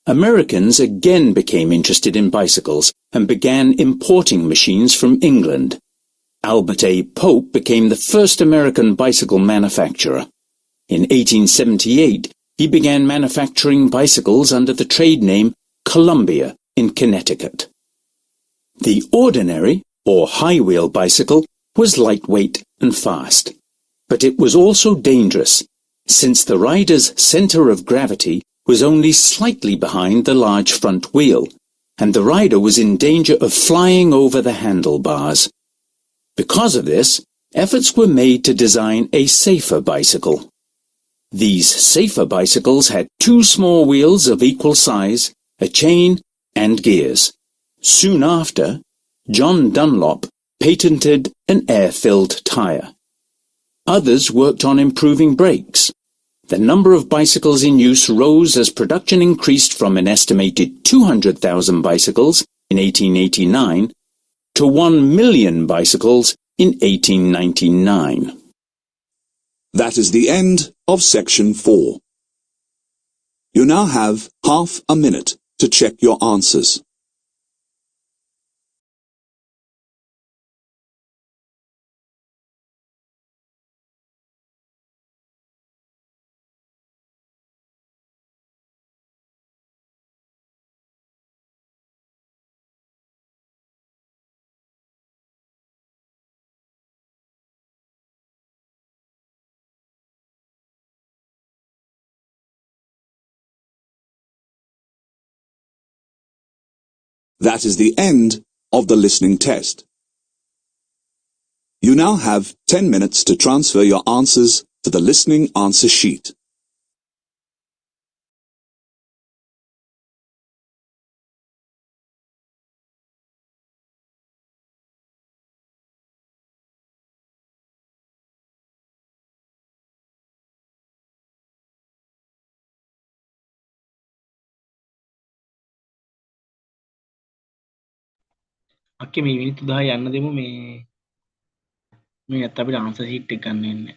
Americans again became interested in bicycles and began importing machines from England. Albert A. Pope became the first American bicycle manufacturer. In 1878, he began manufacturing bicycles under the trade name Columbia in Connecticut. The ordinary, or high-wheel bicycle, was lightweight and fast, but it was also dangerous, since the rider's center of gravity was only slightly behind the large front wheel, and the rider was in danger of flying over the handlebars. Because of this, efforts were made to design a safer bicycle. These safer bicycles had 2 small wheels of equal size, a chain, and gears. Soon after, John Dunlop patented an air-filled tire. Others worked on improving brakes. The number of bicycles in use rose as production increased from an estimated 200,000 bicycles in 1889 to 1 million bicycles in 1899. That is the end of section 4. You now have half a minute to check your answers. That is the end of the listening test. You now have 10 minutes to transfer your answers to the listening answer sheet. අක්කේ මේ මිනිත්තු 10 යන්න දෙමු මේ නැත්නම් අපිට answer sheet එක ගන්න එන්නේ.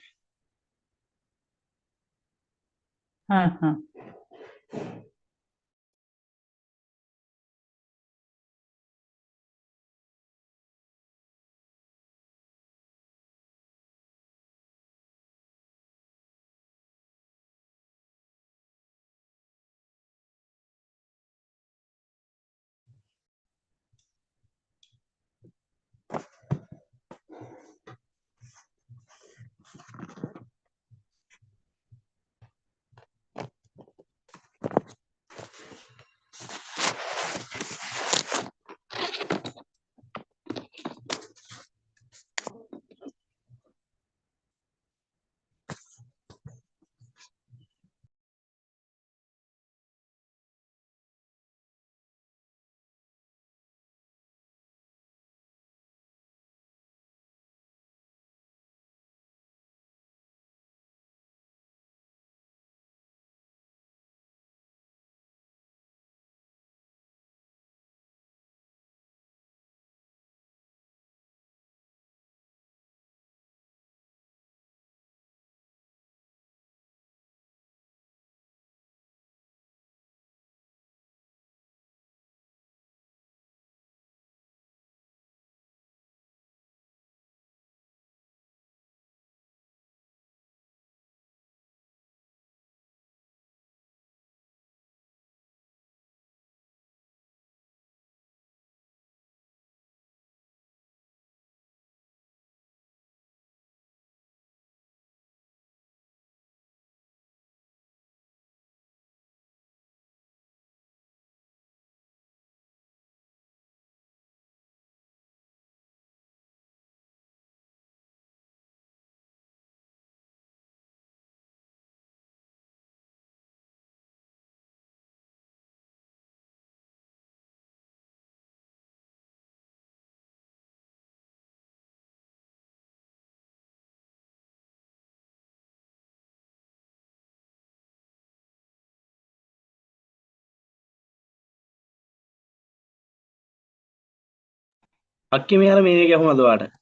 අක්කේ මේ අර මේක අහුනද ඔයාලට?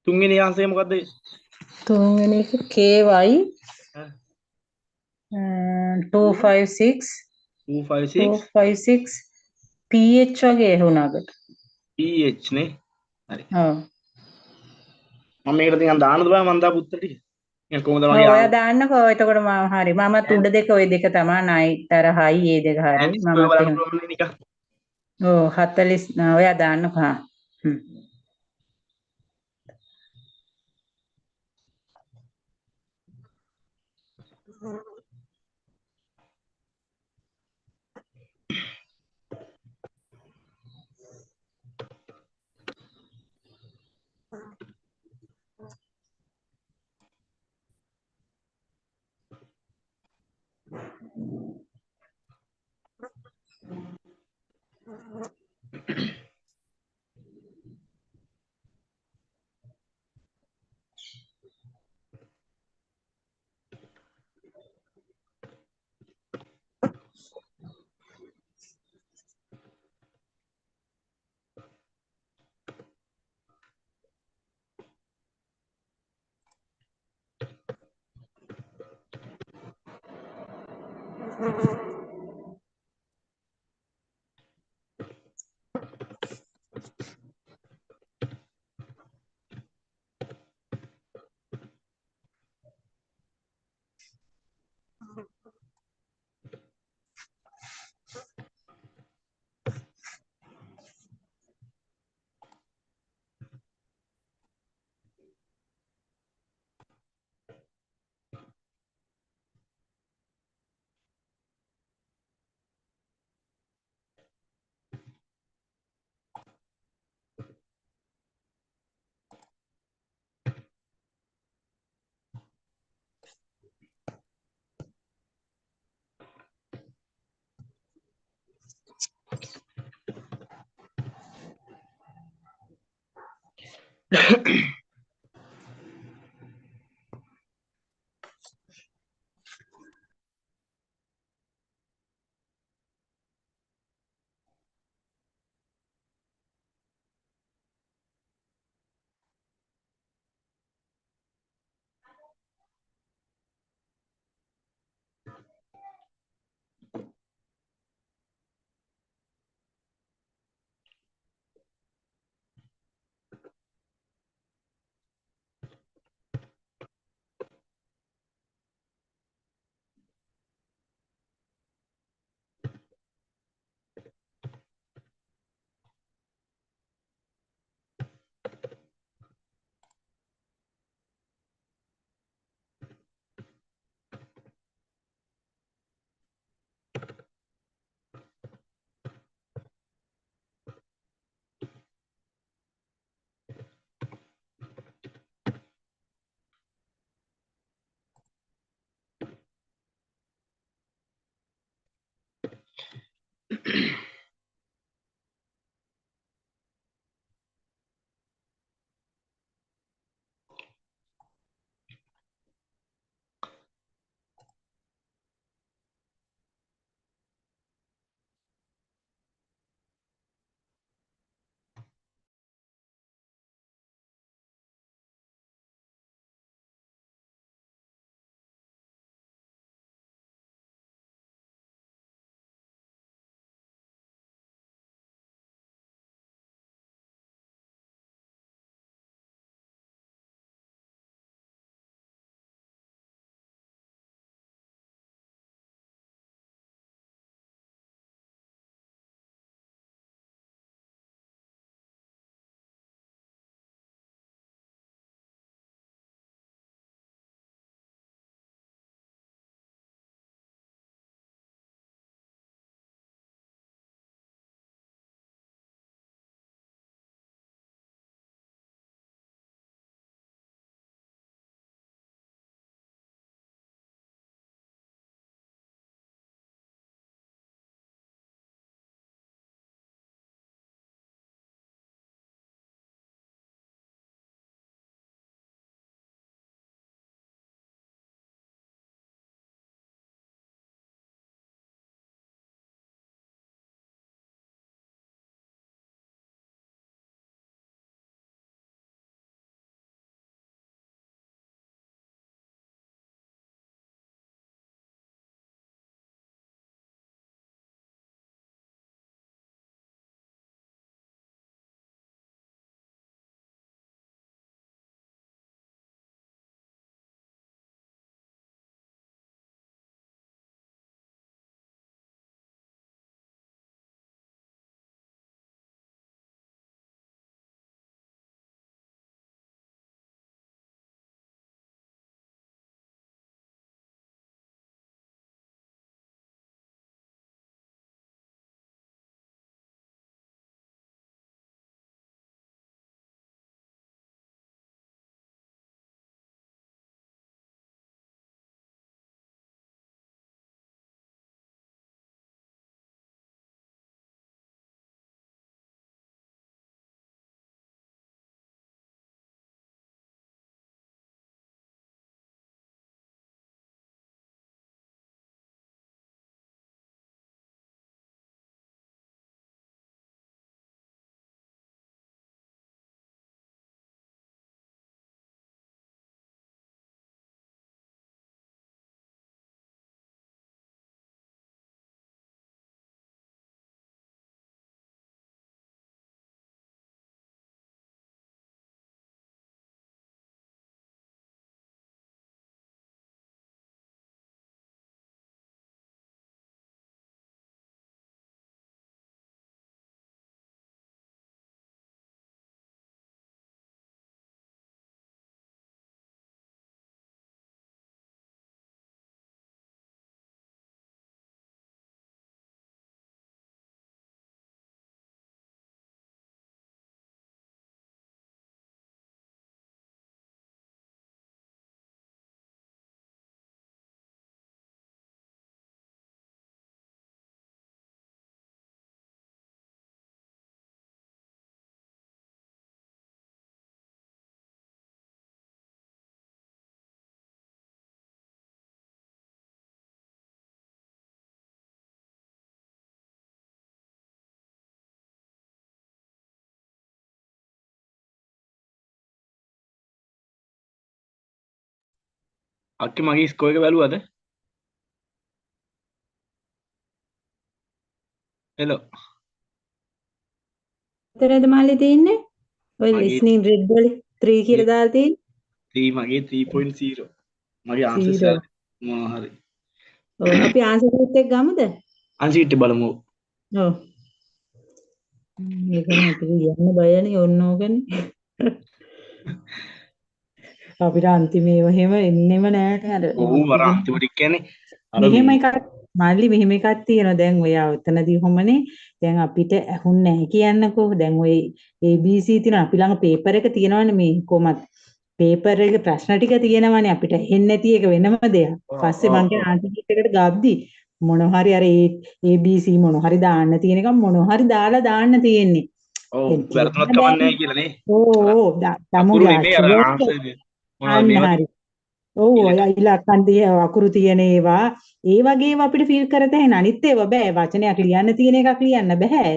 තුන්වෙනි ආන්සර් එක මොකද්ද? තුන්වෙනි එක KY 256 256 256 PH වගේ එහුණාකට. PH නේ. හරි. ඔව්. මම මේකට නිකන් දාන්නද බෑ මන් දාපු උත්තර ටික. නිකන් කොහොමද ඔව් මගේ ඔයා දාන්නකෝ. එතකොට මම හරි. මමත් උඩ දෙක ওই දෙක තමයි නයිට් අර හයි ඒ දෙක හරි. ඇන්ටිස් ඔය මමත් බලන්න එහෙම. පුළුවන් නේ නිකන්. ඔව් 40 ඔයා දාන්නකෝ. හා. හ්ම්. අක්කේ මගේ ස්කෝර් එක බැලුවද? හෙලෝ. උත්තරද මාළි තියෙන්නේ? ඔය මගේ listening read වල 3 කියලා දාලා තියෙන්නේ. 3 මගේ 3.0. මගේ ආන්සර්ස් 0. මොනවා හරි. ඔව් අපි ආන්සර් ෂීට් එක ගමුද? අන්සිට බලමු. ඔව්. මේකනේ අපිට යන්න බයනේ ඔන්න ඕකනේ. අපිට අන්තිමේ එහෙම එන්නෙම නෑට අර ඔව් අර අන්තිමට කියන්නේ අර මෙහෙම මේ එකක් මාළි මෙහෙම එකක් තියෙනවා දැන් ඔය උතනදී කොහමනේ දැන් අපිට ඇහුන්නේ නැහැ කියන්නකෝ දැන් ඔය ABC තියෙනවා අපි ළඟ පේපර් එක තියෙනවනේ මේ කොහමත් පේපර් එකේ ප්‍රශ්න ටික තියෙනවනේ අපිට ඇහෙන්නේ නැති එක වෙනම දෙයක්. පස්සේ මං කියන ආන්සර් ෂීට් එකට ගබ්දි මොන හරි අර ABC මොන හරි දාන්න තියෙන එක මොන හරි දාන්න තියෙන්නේ. ඔව් දැන් වැරදුනත් තියෙන කමක් බෑනේ. නැහැ කියලා නේ. ඕ අකුරු තමුගේ නෙමෙයි අර අක්ෂර ආන්සර් මොනවද අන්න මේවා හරි. ඔව් ඔය ඉලක්කම් අකුරු තියෙන ඒවා ඒ වගේ ඒවා අපිට ෆීල් කරත හැන අනිත් ඒවා බෑ වචනයක් ලියන්න තියෙන එකක් ලියන්න බෑ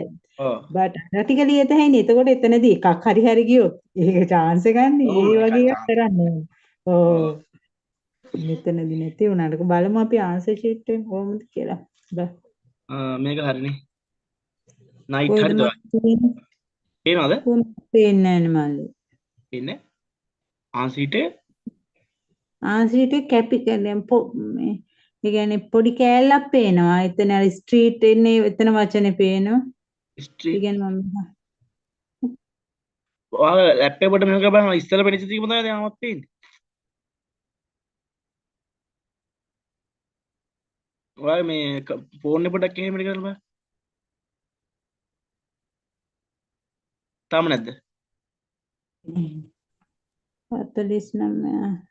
ඔව් බට් අර ටික ලියත හැනේ එතකොට එතනදී එකක් හරි ගියොත් ඒක chance එකක් නේ ඔව් ඒ එකක් වගේ එකක් chance. කරන්න ඕනේ. ඔව් ඔව් මෙතනදී නැති වුණාට බලමු අපි ආන්සර් ෂීට් එක කොහොමද කියලා. මේක හරිනේ. නයිට් කොයිද හරිද? මම පේනවද? කොහොමද පේන්නේ නැහැ මල්ලි. පේන්නේ? ආන්සීට ආන්සර් ෂීට් එක කැපි මේ ඒ කියන්නේ පොඩි කෑල්ලක් පේනවා. එතන අර ස්ට්‍රීට් එන්නේ එතන වචනේ පේනවා. ඒ ස්ට්‍රීට් කියන්නේ මම ඔයාලා ලැප් එකකට මේක බලන්න ඉස්සෙල්ලා පෙනිච්ච ටිකම තමයි දැන් ආවත් පේන්නේ. ඔයාලා මේ ෆෝන් එක පොඩ්ඩක් එහෙම කරලා බලන්න. තාම නැද්ද? 49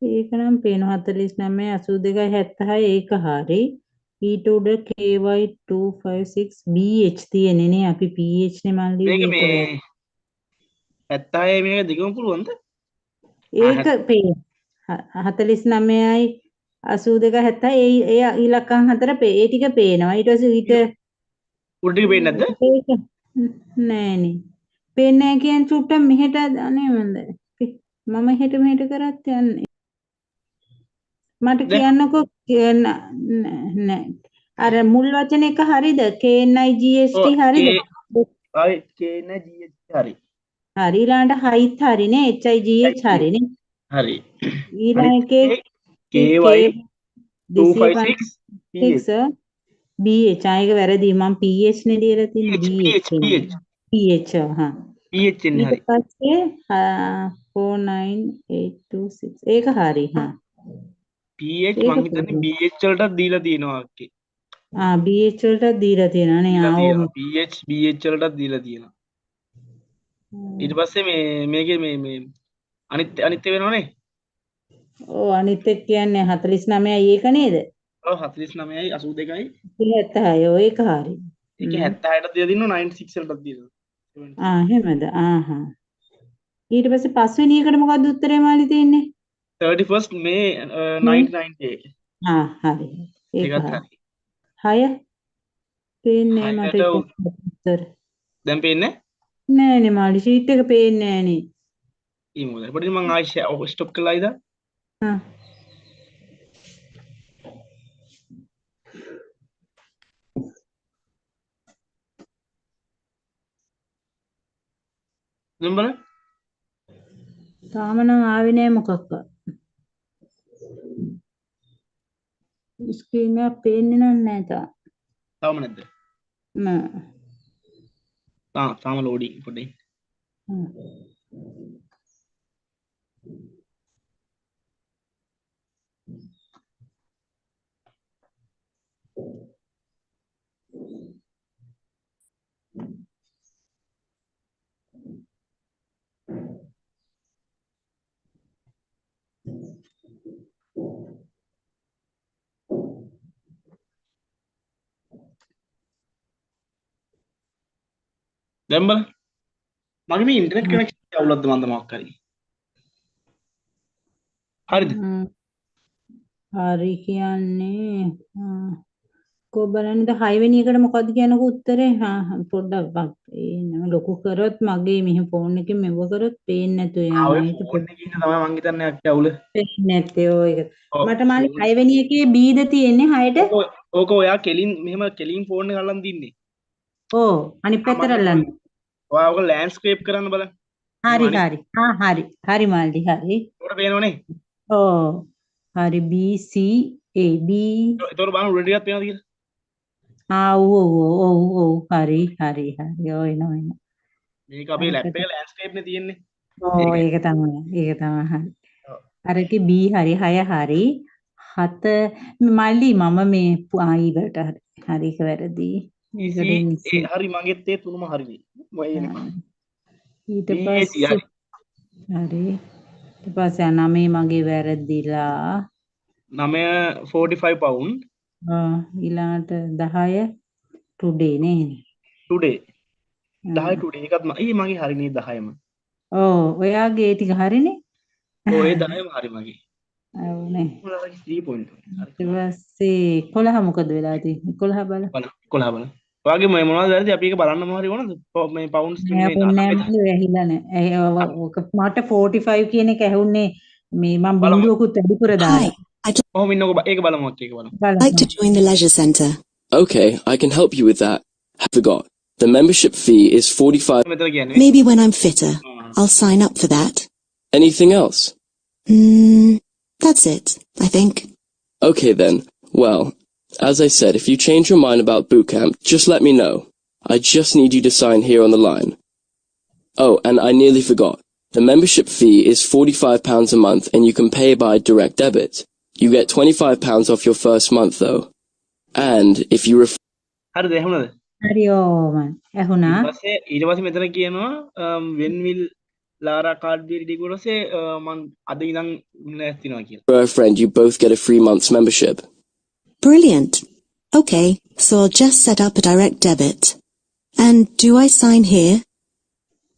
ඒක නම් පේනවා 49 82 76 ඒක හරි ඊට උඩ KY256 BH තියෙන්නේ නේ අපි PH නේ මන් මේක ලිව්වේ ඒක මේ වැරදි 76 මේක දිගම පුළුවන්ද? ඒක පේ 49යි 82 70 ඒ ඉලක්කම් හතර ඒ ටික පේනවා ඊට පස්සේ ඊට උඩ ටික පේන්නේ නැද්ද? ඒක නෑනේ පේන්නේ නැහැ කියන්නේ චුට්ටක් මෙහෙට අනේ මන්ද මම හෙට මෙහෙට කරත් යන්නේ මට දැන් කියන්නකෝ නෑ අර මුල් වචන එක හරිද KNIGST ඔව් හරිද ආයි KN GH හරි. හරි ඊළඟට හයිත් හරිනේ HIGH හරිනේ හරි. ඊළඟ අනිත් එකේ KY 256 PH 256 BH ආයක වැරදි මම PH නේ ලියලා තියෙන්නේ PH PH BH හා PH එන්නේ ඊට හරි. පස්සේ 49826 ඒක හරි හා PH ඒක මං හිතන්නේ BH වලටත් දීලා තියෙනවා අක්කේ. BH වලට දීලා තියෙනවා නේ දීලා ඕ තියෙනවා. BH වලටත් දීලා තියෙනවා. ඊට පස්සේ මේකේ මේ අනිත් වෙනවනේ. ඔව් අනිත් එක කියන්නේ 49යි ඒක නේද? ඔව් 49යි 82යි 76 ඔය ඒක හරි. ඒකේ 76ට දීලා දිනවා 96 වලටත් දීලා. එහෙමද? ආහා. ඊට පස්සේ පස්වෙනි එකට මොකද්ද උත්තරේ මාළි තියෙන්නේ? 31st May 1998. හරි. ඒක ඒකත් හරි. හරි. 6 පේන්නේ මට හයට උත්තර. දැන් පේන්නේ නෑනේ මාළි ෂීට් එක පේන්නේ නෑනේ. ඊමෝද පොඩි මං ආයෙ ස්ටොප් කරලා ඉදා හා. දැන් බලන්න තාම නම් ආවේ නෑ මොකක්වත්. ස්ක්‍රීන් එක පේන්නේ නෑ තාම. තාම නැද්ද නෑ. තාම ලෝඩින් පොඩි දැන් බලන්න මගේ මේ ඉන්ටර්නෙට් කනෙක්ෂන් අවුලක්ද මන්ද මොකක් හරි හරිද හරි කියන්නේ කො බලන්නද 6 වෙනි එකට මොකද්ද කියනකො උත්තරේ පොඩ්ඩක් පේන්න ලොකු කරොත් මගේ මෙහෙ ෆෝන් එකෙන් මෙව කරොත් පේන්නේ නැතු ඔය යනවා ඒක ෆෝන් එකේ ඉන්න තමයි මං හිතන්නේ අක්ක අවුල. පේන්නේ නැත්තේ ඔය එක ඔව් මට මාළි ෆෝන් 6 වෙනි එකේ B ද තියෙන්නේ 6ට ඕක ඔයා කෙලින් මෙහෙම කෙලින් ෆෝන් එක අල්ලන් දින්නේ. ඕ අනිත් පැත්තට අල්ලන්න ඔයා ඔක ලෑන්ඩ්ස්කේප් කරන්න බලන්න. හරි හරි මාළි හරි උඩ පේනවනේ. ඕ හරි B C A B ඒතකොට බලන්න උඩ ටිකක් පේනවද කියලා. ඔව් හරි ඔය නෝ මේක අපේ ලැප් එකේ ලෑන්ඩ්ස්කේප් නේ තියෙන්නේ. ඕ ඒක තමයි හරි ඔව්. අරක B හරි 6 හරි 7 මල්ලි මම මේ ඊවට හරි ඒක වැරදි ඒ හරි මගෙත් ඒ තුනම හරිනේ. මොයි ඊට පස්සේ හරි ඊට පස්සේ 9 මගේ වැරදිලා 945 pound ඊළඟට 10 today නේද today 10 today එකත් මගේ හරිනේ 10ම. ඔයාගේ ටික හරිනේ. ඒ 10ම හරි මගේ. ඔව්නේ. මොනවාගේ 3 point. ඊට පස්සේ 11 මොකද වෙලා තියෙන්නේ 11 බලන්න. 11 බලන්න. ඔයාගේ මේ මොනවද වැරදි අපි ඒක බලන්න මොහරි ඕනද? මේ pounds ඇහිලා නෑ. ඔක මට 45 කියන එක ඇහුන්නේ මේ මම බිඳුවකුත් වැඩිපුර දාලා. කොහොම ඉන්නකෝ ඒක බලමු ඒක බලමු. Like to join the leisure centre. Okay, I can help you with that. I forgot. The membership fee is 45. මෙතන කියන්නේ Maybe when I'm fitter, I'll sign up for that. Anything else? That's it, I think. Okay then. Well, as I said, if you change your mind about boot camp, just let me know. I just need you to sign here on the line. Oh, and I nearly forgot. The membership fee is £45 a month and you can pay by direct debit. You get £25 off your first month though. And if you හරිද එහෙමද? හරි මම ඇහුණා. ඊට පස්සේ මෙතන කියනවා when will Lara card be ready ඊට පස්සේ මම අද ඉඳන් නැස්තිනවා කියලා. refer a friend, you both get a 3 months membership. Brilliant. Okay, so I'll just set up a direct debit. And do I sign here?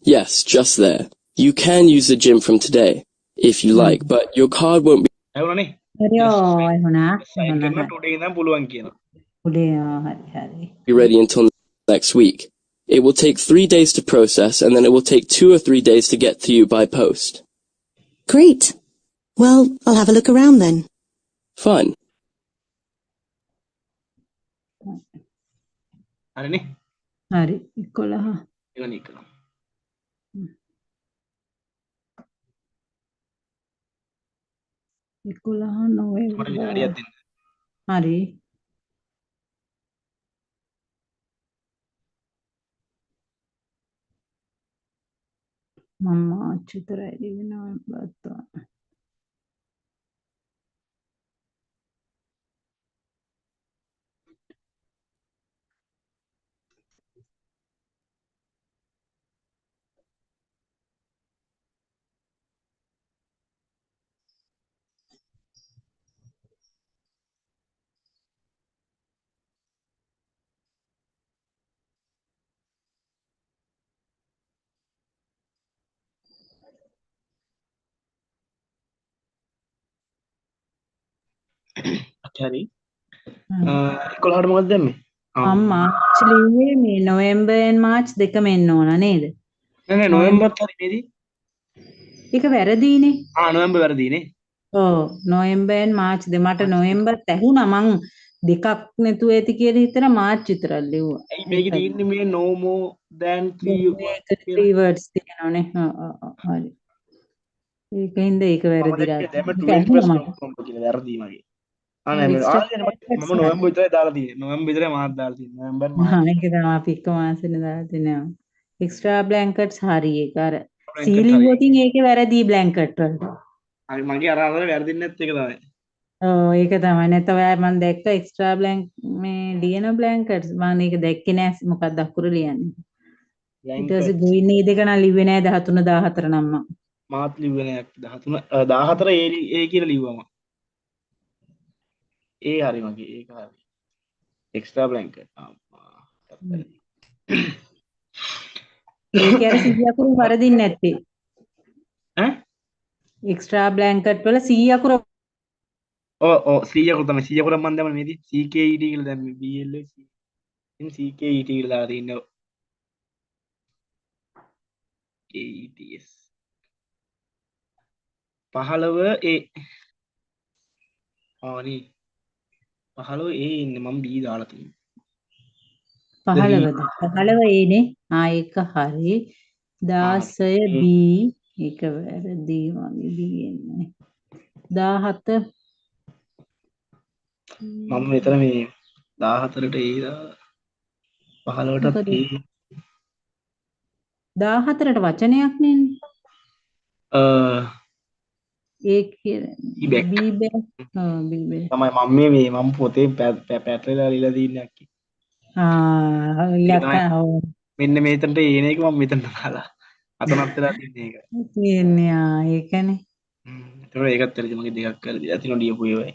Yes, just there. You can use the gym from today, if you like, but your card won't ඇහුණානේ? හරි ඇහුණා. Sign කරනවා today ඉඳන් පුළුවන් කියනවා. උඩේ හරි. be ready until next week. It will take 3 days to process, and then it will take 2 or 3 days to get to you by post. Great. Well, I'll have a look around then. Fine. හරිනේ? හරි 11. එවනේ කරමු. මට විනාඩියක් දෙන්න. හරි. මම අච්චුතරයි දිනනවා බත්තා. හරි. 11ට මොකද දැම්මේ? මම මාර්ච් ලිව්වේ මේ නොවැම්බර් and මාර්ච් දෙකම එන්න ඕන නේද? නෑ නොවැම්බර්ත් හරි නේද? ඒක වැරදීනේ. නොවැම්බර් වැරදීනේ. නොවැම්බර් and මාර්ච් මට නොවැම්බර්ත් ඇහුණා මං දෙකක් නැතුව ඇති කියලා හිතලා මාර්ච් විතරක් ලිව්වා. ඇයි මේකේ තියෙන්නේ මේ no more than 3 words තියෙනවනේ. හරි. ඒකින්ද ඒක වැරදිලා. දැම්ම 20% කියලා වැරදි මගේ. මම නොවැම්බර් විතරයි දාලා තියෙන්නේ. නොවැම්බර් විතරයි මාත් දාලා තියෙන්නේ. නොවැම්බර් මාර්ච්. ඒක තමයි අපි එක මාසෙනේ දාලා තියෙනවා. එක්ස්ට්‍රා බ්ලැන්කට්ස් හරි ඒක අර සීලින් වෝටින් ඒකේ වැරදි බ්ලැන්කට් වලට. හරි මගේ අර අතර වැරදින්නේ නැත් ඒක තමයි. ඒක තමයි. නැත්නම් ඔයා මම දැක්ක එක්ස්ට්‍රා බ්ලැන්ක් මේ ලියන බ්ලැන්කට්ස් මම ඒක දැක්කේ නෑ මොකක්ද අකුරු ලියන්නේ. ඊට පස්සේ ගොයින් මේ දෙක නම් ලිව්වේ නෑ 13 14 නම් මම. මාත් ලිව්වේ නෑ 13 14 ඒ කියලා ලිව්වම. ඒ හරි මගේ ඒක හරි. Extra blanket. ඒක අර 100 අකුරු වරදින්නේ නැත්තේ. ඈ? එක්ස්ට්‍රා බ්ලැන්කට් වල 100 අකුරු සීයකො තමයි 100කට මම දැම්මනේ මේදී CKET කියලා දැම්මේ BLS CKET කියලා දාලා තිනවා KETS 15 A නේ 15 A ඉන්නේ මම B දාලා තියෙනවා 15ද 15 ඒනේ ඒක හරි 16 B ඒක වැරදි වගේ B එන්නේ 17 මම මෙතන මේ 14ට A දාලා 15ටත් A 14ට වචනයක් නෙන්නේ ඒක B back B back B back තමයි මම පොතේ පැටලලා ලියලා තියන්නේ අක්කේ මෙන්න මෙතනට එන එක මම මෙතනට දාලා අතනත් වෙලා තියන්නේ ඒක තියෙන්නේ ඒකනේ ඒතකොට ඒකත් වැරදි මගේ දෙකක් වැරදි අතිනෝ ලියපු ඒවයි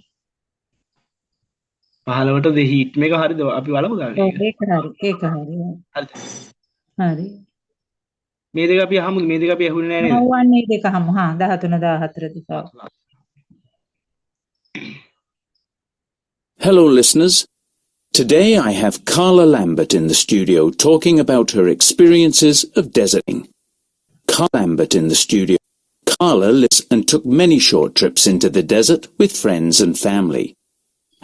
15ට the heat මේක හරිද අපි බලමු ගානේ ඒක හරි හරි මේ දෙක අපි අහමුද මේ දෙක අපි අහුනේ නෑ නේද වන්නේ දෙක අහමු 13 14 දෙක Hello, listeners. Today I have Carla Lambert in the studio talking about her experiences of deserting. Carla Lambert in the studio. Carla lives and took many short trips into the desert with friends and family.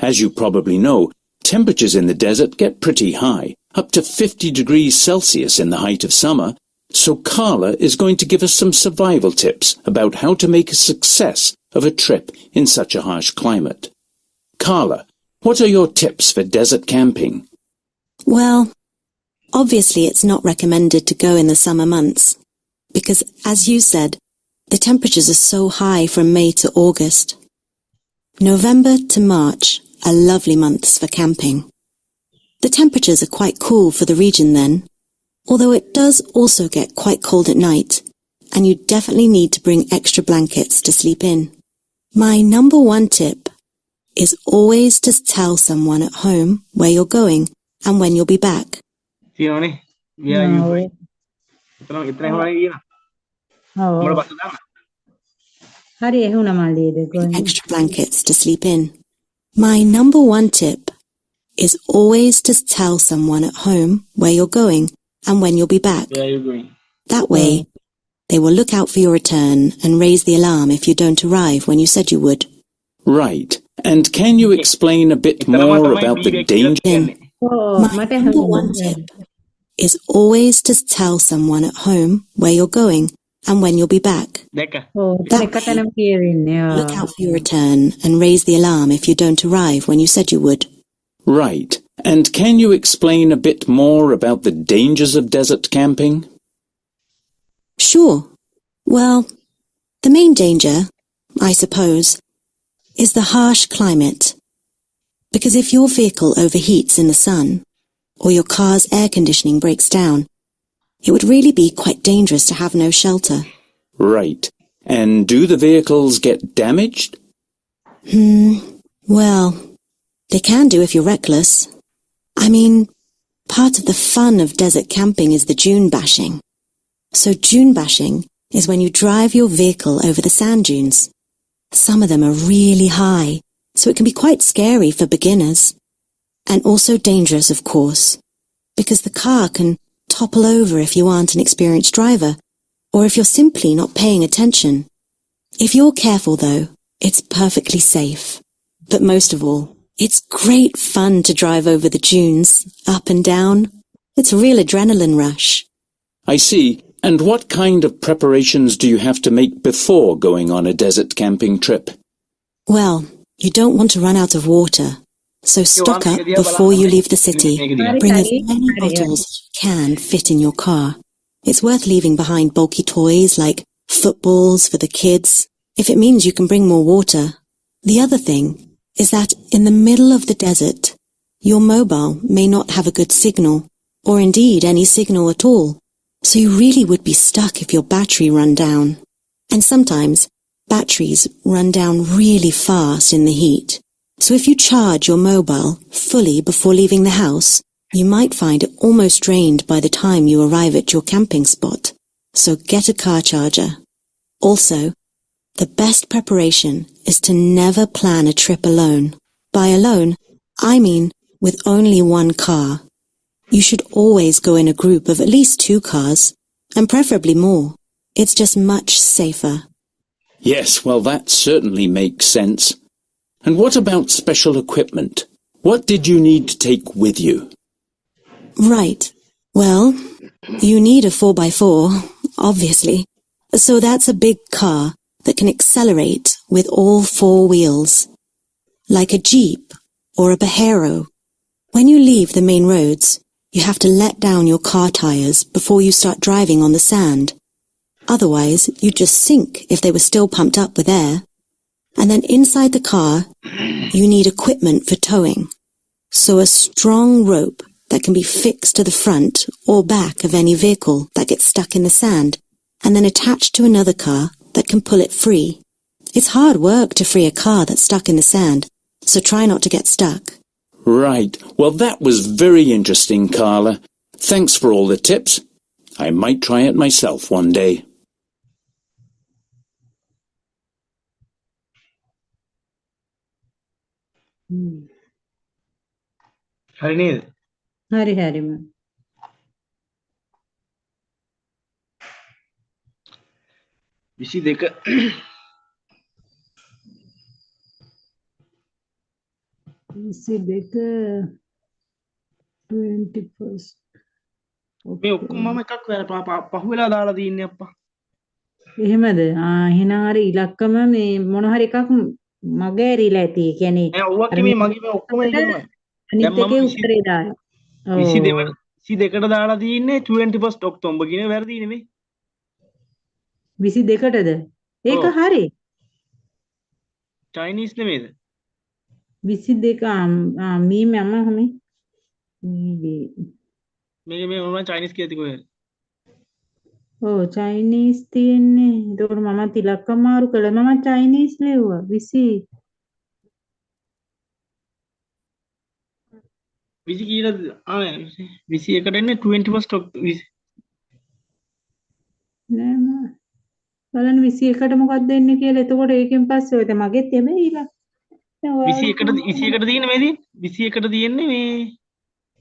As you probably know, temperatures in the desert get pretty high, up to 50 degrees Celsius in the height of summer, so Carla is going to give us some survival tips about how to make a success of a trip in such a harsh climate. Carla, what are your tips for desert camping? Well, obviously it's not recommended to go in the summer months, because, as you said, the temperatures are so high from May to August. November to March are lovely months for camping. The temperatures are quite cool for the region then, although it does also get quite cold at night, and you definitely need to bring extra blankets to sleep in. My number one tip is always to tell someone at home where you're going and when you'll be back. තියෙනවනේ where are you going එතන හොරයි කියන මොකද bus දාන්න හරි එහෙුණා මල්ලි දෙක Extra blankets to sleep in. My number one tip is always to tell someone at home where you're going and when you'll be back. where are you going That way, they will look out for your return and raise the alarm if you don't arrive when you said you would. Right. And can you explain a bit more about the danger? My number one tip is always to tell someone at home where you're going and when you'll be back. දැක්ක එකතැනම කියවෙන්නේ Look out for your return and raise the alarm if you don't arrive when you said you would. Right. And can you explain a bit more about the dangers of desert camping? Sure. Well, the main danger, I suppose, is the harsh climate. Because if your vehicle overheats in the sun, or your car's air conditioning breaks down, it would really be quite dangerous to have no shelter. Right. And do the vehicles get damaged? Well, they can do if you're reckless. I mean, part of the fun of desert camping is the dune bashing. So dune bashing is when you drive your vehicle over the sand dunes. Some of them are really high, so it can be quite scary for beginners. And also dangerous, of course, because the car can topple over if you aren't an experienced driver, or if you're simply not paying attention. If you're careful, though, it's perfectly safe. But most of all, it's great fun to drive over the dunes, up and down. It's a real adrenaline rush. I see. And what kind of preparations do you have to make before going on a desert camping trip? Well, you don't want to run out of water, so stock up before you leave the city. Bring as many bottles as you can fit in your car. It's worth leaving behind bulky toys like footballs for the kids, if it means you can bring more water. The other thing is that in the middle of the desert, your mobile may not have a good signal, or indeed any signal at all. So you really would be stuck if your battery run down. And sometimes batteries run down really fast in the heat. So if you charge your mobile fully before leaving the house, you might find it almost drained by the time you arrive at your camping spot. So get a car charger. Also, The best preparation is to never plan a trip alone. By alone, I mean with only one car. You should always go in a group of at least 2 cars, and preferably more. It's just much safer. Yes, well, that certainly makes sense. And what about special equipment? What did you need to take with you? Right. Well, you need a 4x4, obviously. So that's a big car that can accelerate with all 4 wheels. Like a Jeep or a Pajero. When you leave the main roads, you have to let down your car tires before you start driving on the sand. Otherwise, you'd just sink if they were still pumped up with air. And then inside the car, you need equipment for towing. So a strong rope that can be fixed to the front or back of any vehicle that gets stuck in the sand, and then attached to another car that can pull it free. It's hard work to free a car that's stuck in the sand, so try not to get stuck. Right. Well, that was very interesting, Carla. Thanks for all the tips. I might try it myself one day. හරි නේද? හරි හරිම. 22 21st. මේ ඔක්කොම මම එකක් පහුවෙලා දාලා තියන්නේ අප්පා. එහෙමද? එහෙනම් අර ඉලක්කම මේ මොන හරි එකක් මගේ ඇරිලා ඇති. ඒ කියන්නේ නෑ ඔව්වක්කි මේ මගේ මේ ඔක්කොම ඉගෙනවා. අනිත් එකේ උත්තරේ දාන්න. 22ට දාලා තියන්නේ 21st ඔක්තෝබර් කියන වැරදි නෙමෙයි. 22ටද? ඒක හරි. චයිනීස් නෙමෙයිද? 22 මේ මම හමේ මේ මම චයිනීස් කියලා තිකෝ. ඔව් චයිනීස් තියෙන්නේ. ඒකට මම ඉලක්කම මාරු කළා. මම චයිනීස් ලිව්වා 20 කීයද? 21ට එන්නේ 21st ඔක්තෝබර්. නෑ මම බලන්න 21ට මොකක්ද දෙන්නේ කියලා. එතකොට ඒකෙන් පස්සේ ඔය මගෙත් හැබැයි ඉලක්ක 21ට තියෙන්නේ මේදී 21ට තියෙන්නේ මේ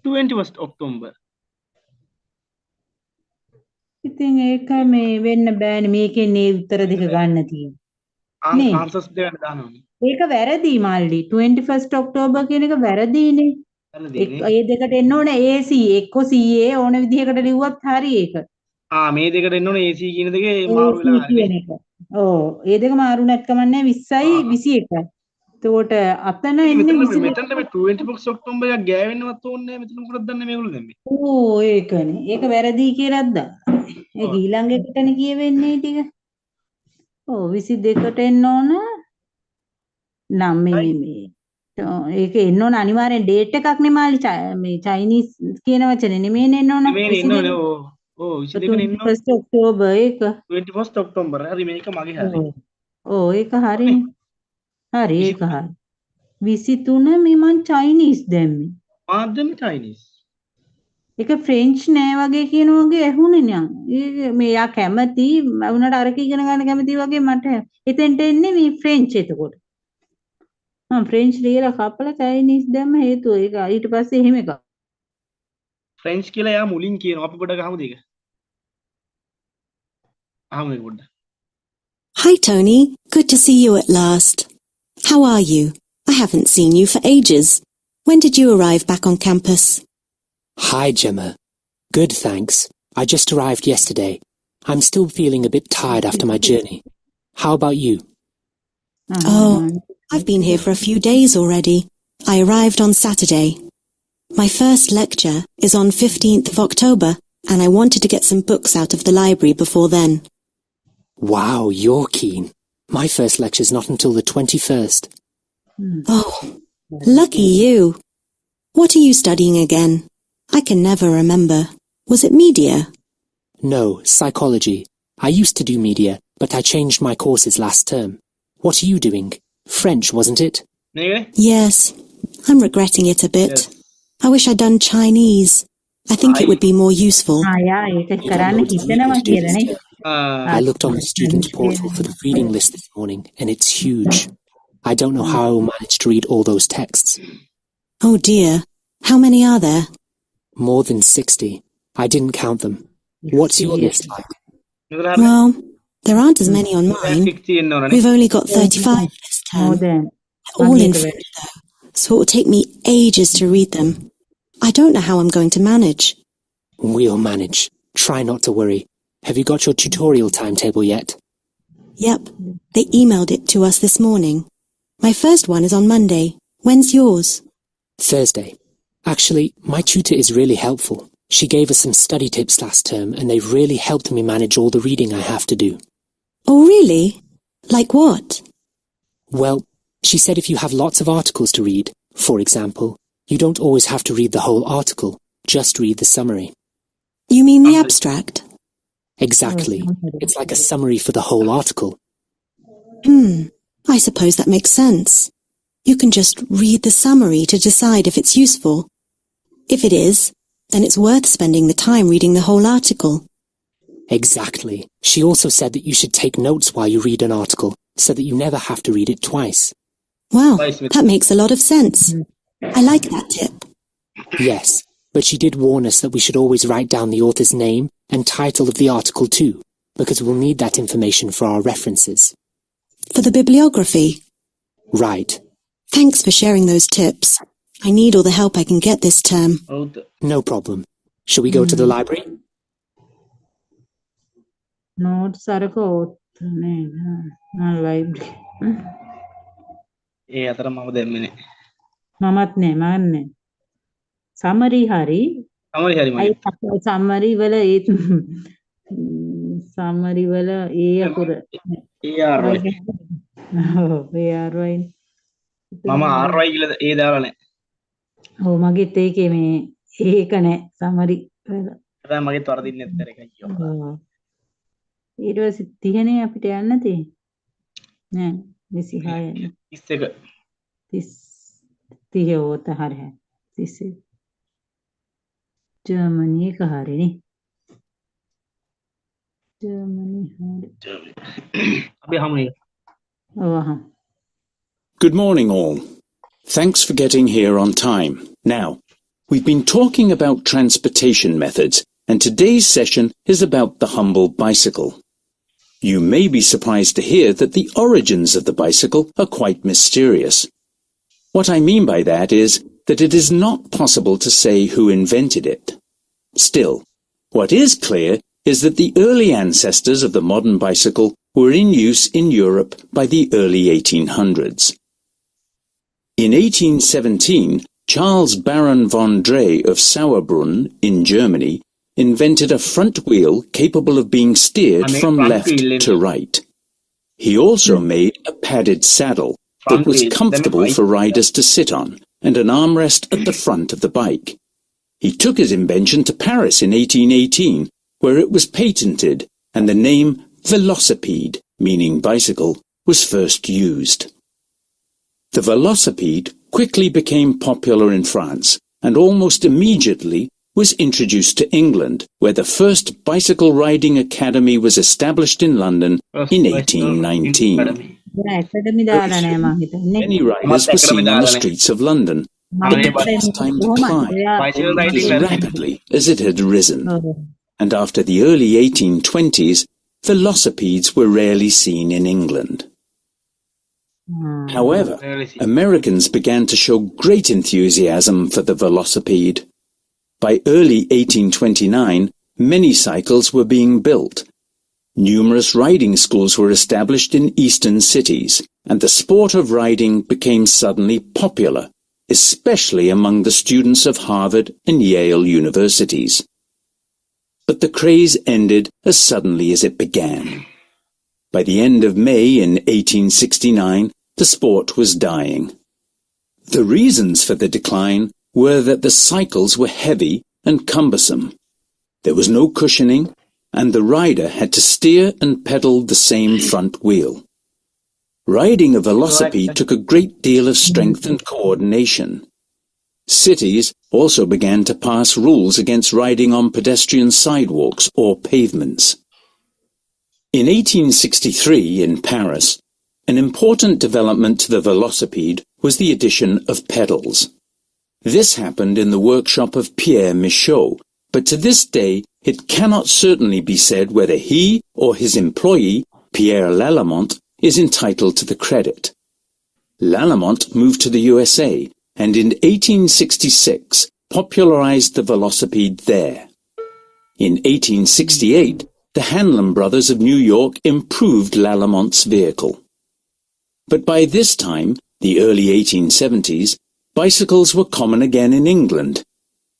21st ඔක්තෝබර්. ඉතින් ඒක මේ වෙන්න බෑනේ. මේකේ නේ උත්තර දෙක ගන්න තියෙන්නේ. ආන්සර්ස් දෙක දානවානේ. ඒක වැරදි මල්ලි. 21st ඔක්තෝබර් කියන එක වැරදිනේ. ඒ දෙකට එන්න ඕනේ AC එක්ක CA ඕන විදිහකට ලිව්වත් හරි ඒක. මේ දෙකට එන්න ඕනේ AC කියන දෙකේ මාරු වෙලා නැහැ. ඔව් ඒ දෙක මාරු නැත්කම නැහැ 20යි 21යි. එතකොට අතන එන්නේ 20 මෙතන මේ 21st ඔක්තෝබර් එක ගෑවෙන්නවත් ඕනේ නැහැ. මෙතන මොකටද දන්නේ මේගොල්ලෝ දැන් මේ. ඕ ඒකනේ. ඒක වැරදි කියලාද දාන්න. ඒක ඊළඟ එකටනේ කියවෙන්නේ ටික. ඔව් 22ට එන්න ඕන. නම් මේ ඒක එන්න ඕන අනිවාර්යෙන් ඩේට් එකක් නේ මාළි. මේ චයිනීස් කියන වචනේ නෙමෙයි එන්න ඕන. නෙමෙයි එන්න ඕනේ. ඔව් 22 එන්න ඕන. 21st ඔක්තෝබර් ඒක 21st ඔක්තෝබර්. හරි මේක මගේ හරි. ඔව් ඒක හරිනේ. හරි ඒක හරි. 23 මේ මං චයිනීස් දැම්මේ. මාධ්‍යම චයිනීස්. ඒක ෆ්‍රෙන්ච් නෑ වගේ කියන වගේ ඇහුනේ නෑ. මේ යා කැමති වුණාට අරක ඉගෙන ගන්න කැමති වගේ මට එතෙන්ට එන්නේ මේ ෆ්‍රෙන්ච් එතකොට. මම ෆ්‍රෙන්ච් ලියලා කපලා චයිනීස් දැම්ම හේතුව ඒක ඊට පස්සේ එහෙම එකක්. ෆ්‍රෙන්ච් කියලා යා මුලින් කියනවා. අපි පොඩ්ඩක් අහමුද ඒක? අහමු ඒක පොඩ්ඩක්. Hi Tony, good to see you at last. How are you? I haven't seen you for ages. When did you arrive back on campus? Hi Gemma. Good, thanks. I just arrived yesterday. I'm still feeling a bit tired after my journey. How about you? Oh, I've been here for a few days already. I arrived on Saturday. My first lecture is on 15th of October, and I wanted to get some books out of the library before then. Wow, you're keen. My first lecture's not until the 21st. Oh, lucky you. What are you studying again? I can never remember. Was it media? No, psychology. I used to do media, but I changed my courses last term. What are you doing? French, wasn't it? Yes, I'm regretting it a bit. Yes. I wish I'd done Chinese. I think it would be more useful. යා ඒක කරන්න හිතනවා කියලානේ. I looked on the student portal for the reading list this morning, and it's huge. I don't know how I will manage to read all those texts. Oh dear. How many are there? More than 60. I didn't count them. What's your list like? Well, there aren't as many on mine. We've only got 35 this More term. than. All in French though, so it will take me ages to read them. I don't know how I'm going to manage. We'll manage. Try not to worry. Have you got your tutorial timetable yet? Yep, they emailed it to us this morning. My first one is on Monday. When's yours? Thursday. Actually, my tutor is really helpful. She gave us some study tips last term, and they've really helped me manage all the reading I have to do. Oh really? Like what? Well, she said if you have lots of articles to read, for example, you don't always have to read the whole article, just read the summary. You mean the abstract? Exactly. It's like a summary for the whole article. I suppose that makes sense. You can just read the summary to decide if it's useful. If it is, then it's worth spending the time reading the whole article. Exactly. She also said that you should take notes while you read an article, so that you never have to read it twice. Wow, that makes a lot of sense. I like that tip. Yes, but she did warn us that we should always write down the author's name and title of the article too, because we'll need that information for our references. For the bibliography? Right. Thanks for sharing those tips. I need all the help I can get this term. No problem. Shall we go to the library? Notes අරක ඕත්නේ library. අතර මම දැම්මනේ. මමත් නෑ මන්නේ. Summary හරි. Summary වල ඒ summary වල ඒ අකුර. ARY. මම RY කියලා ඒ දාලා නැහැ. ඔව් මගෙත් ඒකේ මේ ඒක නෑ summary වල. දැන් මගෙත් වරදින්නේ නැත්තර එකයි. ඊට පස්සේ 30 නේ අපිට යන්න තියෙන්නේ. නෑ 26 31. 30 ඕත හරිය. 30. ජර්මනි එක හරිනේ. ජර්මනි හරි. අපි හමුනේ. ඔව් අහමු. Good morning, all. Thanks for getting here on time. Now, we've been talking about transportation methods, and today's session is about the humble bicycle. You may be surprised to hear that the origins of the bicycle are quite mysterious. What I mean by that is that it is not possible to say who invented it. Still, what is clear is that the early ancestors of the modern bicycle were in use in Europe by the early 1800s. In 1817, Charles Baron von Drey of Sauerbrunn in Germany invented a front wheel capable of being steered from left to right. He also made a padded saddle that was comfortable for riders to sit on and an armrest at the front of the bike. He took his invention to Paris in 1818, where it was patented and the name velocipede, meaning bicycle, was first used. The velocipede quickly became popular in France and almost immediately was introduced to England, where the first bicycle riding academy was established in London in 1819. Many riders were seen on the streets of London, but the pastime declined as rapidly as it had risen. And after the early 1820s, velocipedes were rarely seen in England. However, Americans began to show great enthusiasm for the velocipede. By early 1829, many cycles were being built. Numerous riding schools were established in eastern cities, and the sport of riding became suddenly popular, especially among the students of Harvard and Yale universities. But the craze ended as suddenly as it began. By the end of May in 1869, the sport was dying. The reasons for the decline were that the cycles were heavy and cumbersome. There was no cushioning, and the rider had to steer and pedal the same front wheel. Riding a velocipede took a great deal of strength and coordination. Cities also began to pass rules against riding on pedestrian sidewalks or pavements. In 1863 in Paris, an important development to the velocipede was the addition of pedals. This happened in the workshop of Pierre Michaud, but to this day it cannot certainly be said whether he or his employee, Pierre Lalemant, is entitled to the credit. Lalemant moved to the USA and in 1866 popularized the velocipede there. In 1868, the Hanlon brothers of New York improved Lalemant's vehicle. But by this time, the early 1870s, bicycles were common again in England.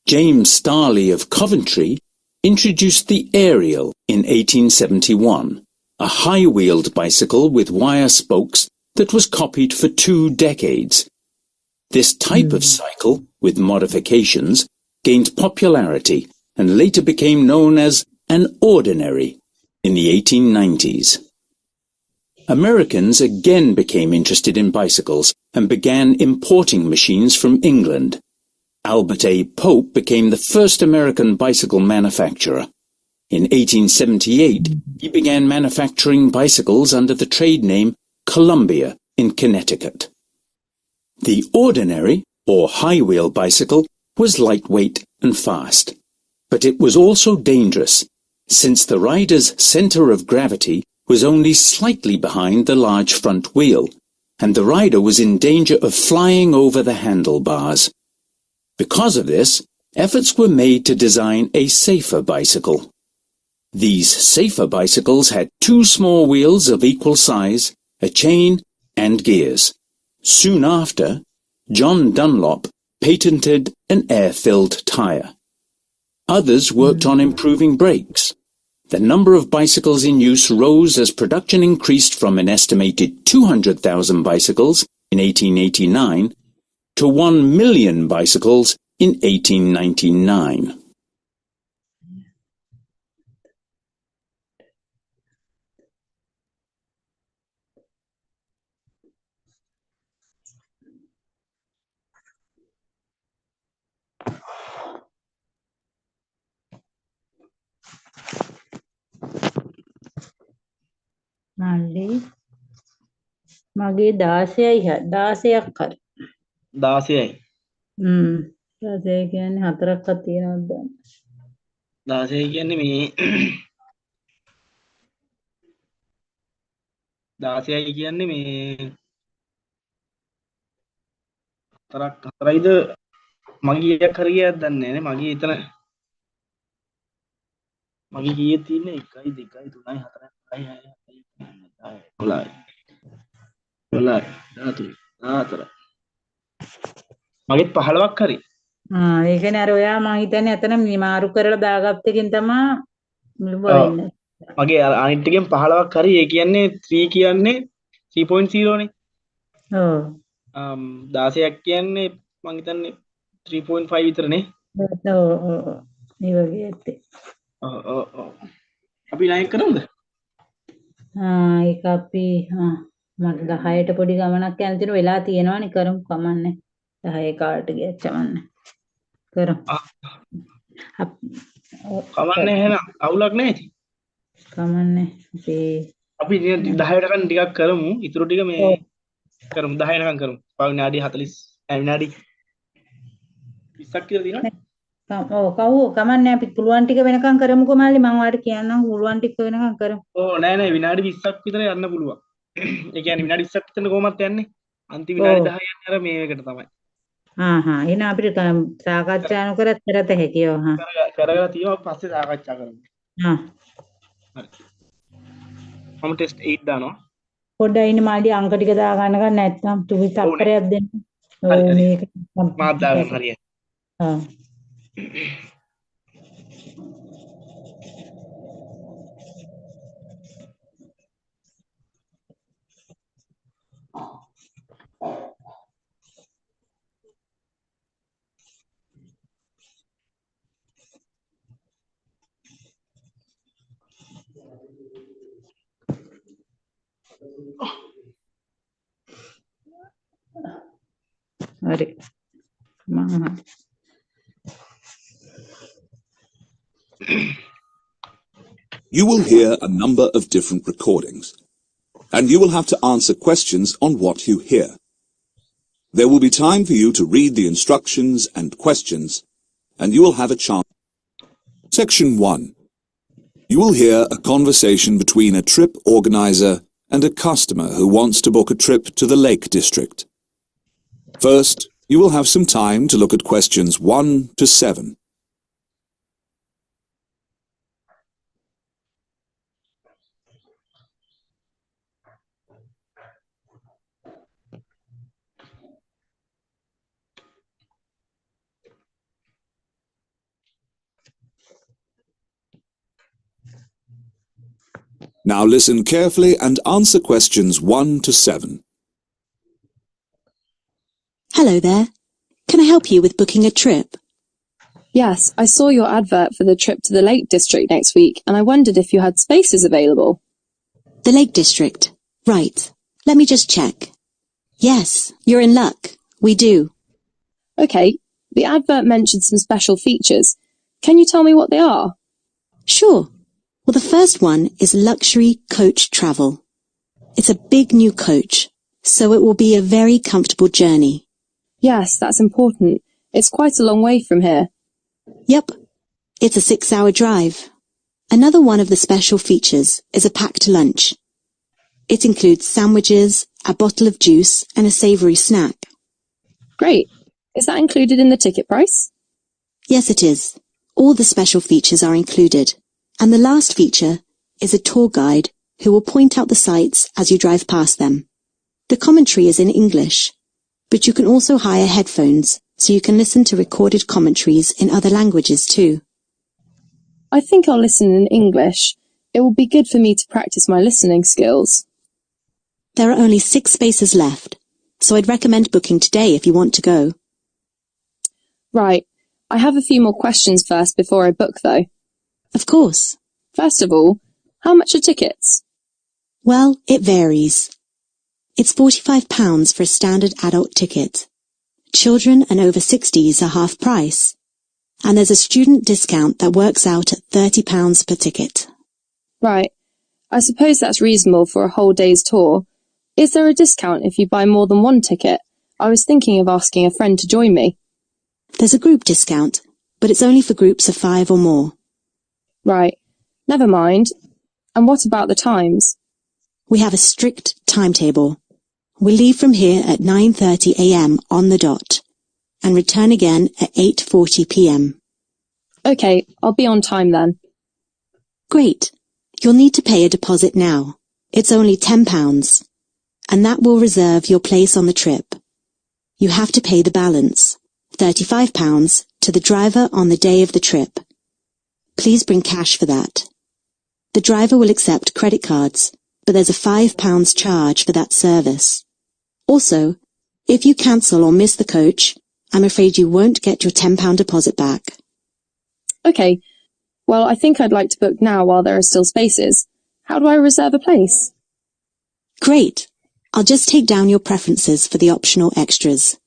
James Starley of Coventry introduced the Ariel in 1871, a high-wheeled bicycle with wire spokes that was copied for 2 decades. This type of cycle, with modifications, gained popularity and later became known as an ordinary in the 1890s. Americans again became interested in bicycles and began importing machines from England. Albert A. Pope became the first American bicycle manufacturer. In 1878, he began manufacturing bicycles under the trade name Columbia in Connecticut. The ordinary, or high-wheel bicycle, was lightweight and fast. But it was also dangerous, since the rider's center of gravity was only slightly behind the large front wheel, and the rider was in danger of flying over the handlebars. Because of this, efforts were made to design a safer bicycle. These safer bicycles had 2 small wheels of equal size, a chain, and gears. Soon after, John Dunlop patented an air-filled tire. Others worked on improving brakes. The number of bicycles in use rose as production increased from an estimated 200,000 bicycles in 1889 to 1 million bicycles in 1899. මල්ලි මගේ 16ක් හරි 16යි 16 කියන්නේ 4ක්වත් තියෙනවද දැන් 16 කියන්නේ මේ 16යි කියන්නේ මේ 4යිද මගේ කීයක් හරි ගියද දන්නේ නැහැ නේ මගේ එතන මගේ කීයේ තියෙන්නේ 1 2 3 4 5 6 7 8 9 මගෙත් 15ක් හරි ඒ කියන්නේ අර ඔයා මං හිතන්නේ අතන මාරු කරලා දාගත්ත එකෙන් තමයි මුළුව වෙන්නේ මගේ අනිත් එකෙන් 15ක් හරි ඒ කියන්නේ 3 කියන්නේ 3.0 නේ ඔව් 16ක් කියන්නේ මං හිතන්නේ 3.5 විතරනේ ඔව් ඒ වගේ ඇත්තේ ඔව් අපි ලයින් කරමුද ඒක අපි මට 10ට පොඩි ගමනක් යන තියෙන වෙලා තියෙනවානේ කරමු කමන්නේ 10 කාලට ගියත් කමන්නේ කරමු කමන්නේ එහෙනම් අවුලක් නැහැ කමන්නේ අපි 10ට කන් ටිකක් කරමු ඊටු ටික මේ කරමු 10 නකන් කරමු විනාඩි 40 විනාඩි 20ක් කියලා තියෙනවා ඔව් කමන්නේ අපි පුළුවන් ටික වෙනකන් කරමුකෝ මල්ලි මම ඔයාලට කියන්නම් පුළුවන් ටික වෙනකන් කරමු ඕ නෑ විනාඩි 20ක් විතර යන්න පුළුවන් ඒ කියන්නේ විනාඩි 20ක් විතර කොහොමද යන්නේ අන්තිම විනාඩි 10 යන්නේ අර මේකට තමයි එහෙනම් අපිට සාකච්ඡා නොකරත් කරත හැකියි කරගෙන තියෙනවා පස්සේ සාකච්ඡා කරමු හරි මම ටෙස්ට් 8 දානවා පොඩ්ඩයි ඉන්න මාඩි අංක ටික දා ගන්නකම් නැත්නම් තුවි තප්පරයක් දෙන්න ඔව් මේක මාත් දාගන්න හරියට හරි මම you will hear a number of different recordings, and you will have to answer questions on what you hear. There will be time for you to read the instructions and questions, and you will have a chance. Section 1. You will hear a conversation between a trip organizer and a customer who wants to book a trip to the Lake District. First, you will have some time to look at questions 1 to 7. Now listen carefully and answer questions 1 to 7. Hello there. Can I help you with booking a trip? Yes, I saw your advert for the trip to the Lake District next week, and I wondered if you had spaces available. The Lake District. Right. Let me just check. Yes, you're in luck. We do. Okay, the advert mentioned some special features. Can you tell me what they are? Sure. Well, the first one is luxury coach travel. It's a big new coach, so it will be a very comfortable journey. Yes, that's important. It's quite a long way from here. Yep. It's a 6-hour drive. Another one of the special features is a packed lunch. It includes sandwiches, a bottle of juice, and a savoury snack. Great. Is that included in the ticket price? Yes, it is. All the special features are included. And the last feature is a tour guide who will point out the sights as you drive past them. The commentary is in English, but you can also hire headphones so you can listen to recorded commentaries in other languages too. I think I'll listen in English. It will be good for me to practice my listening skills. There are only 6 spaces left, so I'd recommend booking today if you want to go. Right. I have a few more questions first before I book, though. Of course. First of all, how much are tickets? Well, it varies. It's £45 for a standard adult ticket. Children and over 60s are half price. And there's a student discount that works out at £30 per ticket. Right. I suppose that's reasonable for a whole day's tour. Is there a discount if you buy more than one ticket? I was thinking of asking a friend to join me. There's a group discount, but it's only for groups of 5 or more. Right. Never mind. And what about the times? We have a strict timetable. We leave from here at 9:30 a.m. on the dot and return again at 8:40 p.m. Okay, I'll be on time then. Great. You'll need to pay a deposit now. It's only £10, and that will reserve your place on the trip. You have to pay the balance, £35, to the driver on the day of the trip. Please bring cash for that. The driver will accept credit cards, but there's a £5 charge for that service. Also, if you cancel or miss the coach, I'm afraid you won't get your £10 deposit back. Okay. Well, I think I'd like to book now while there are still spaces. How do I reserve a place? Great. I'll just take down your preferences for the optional extras.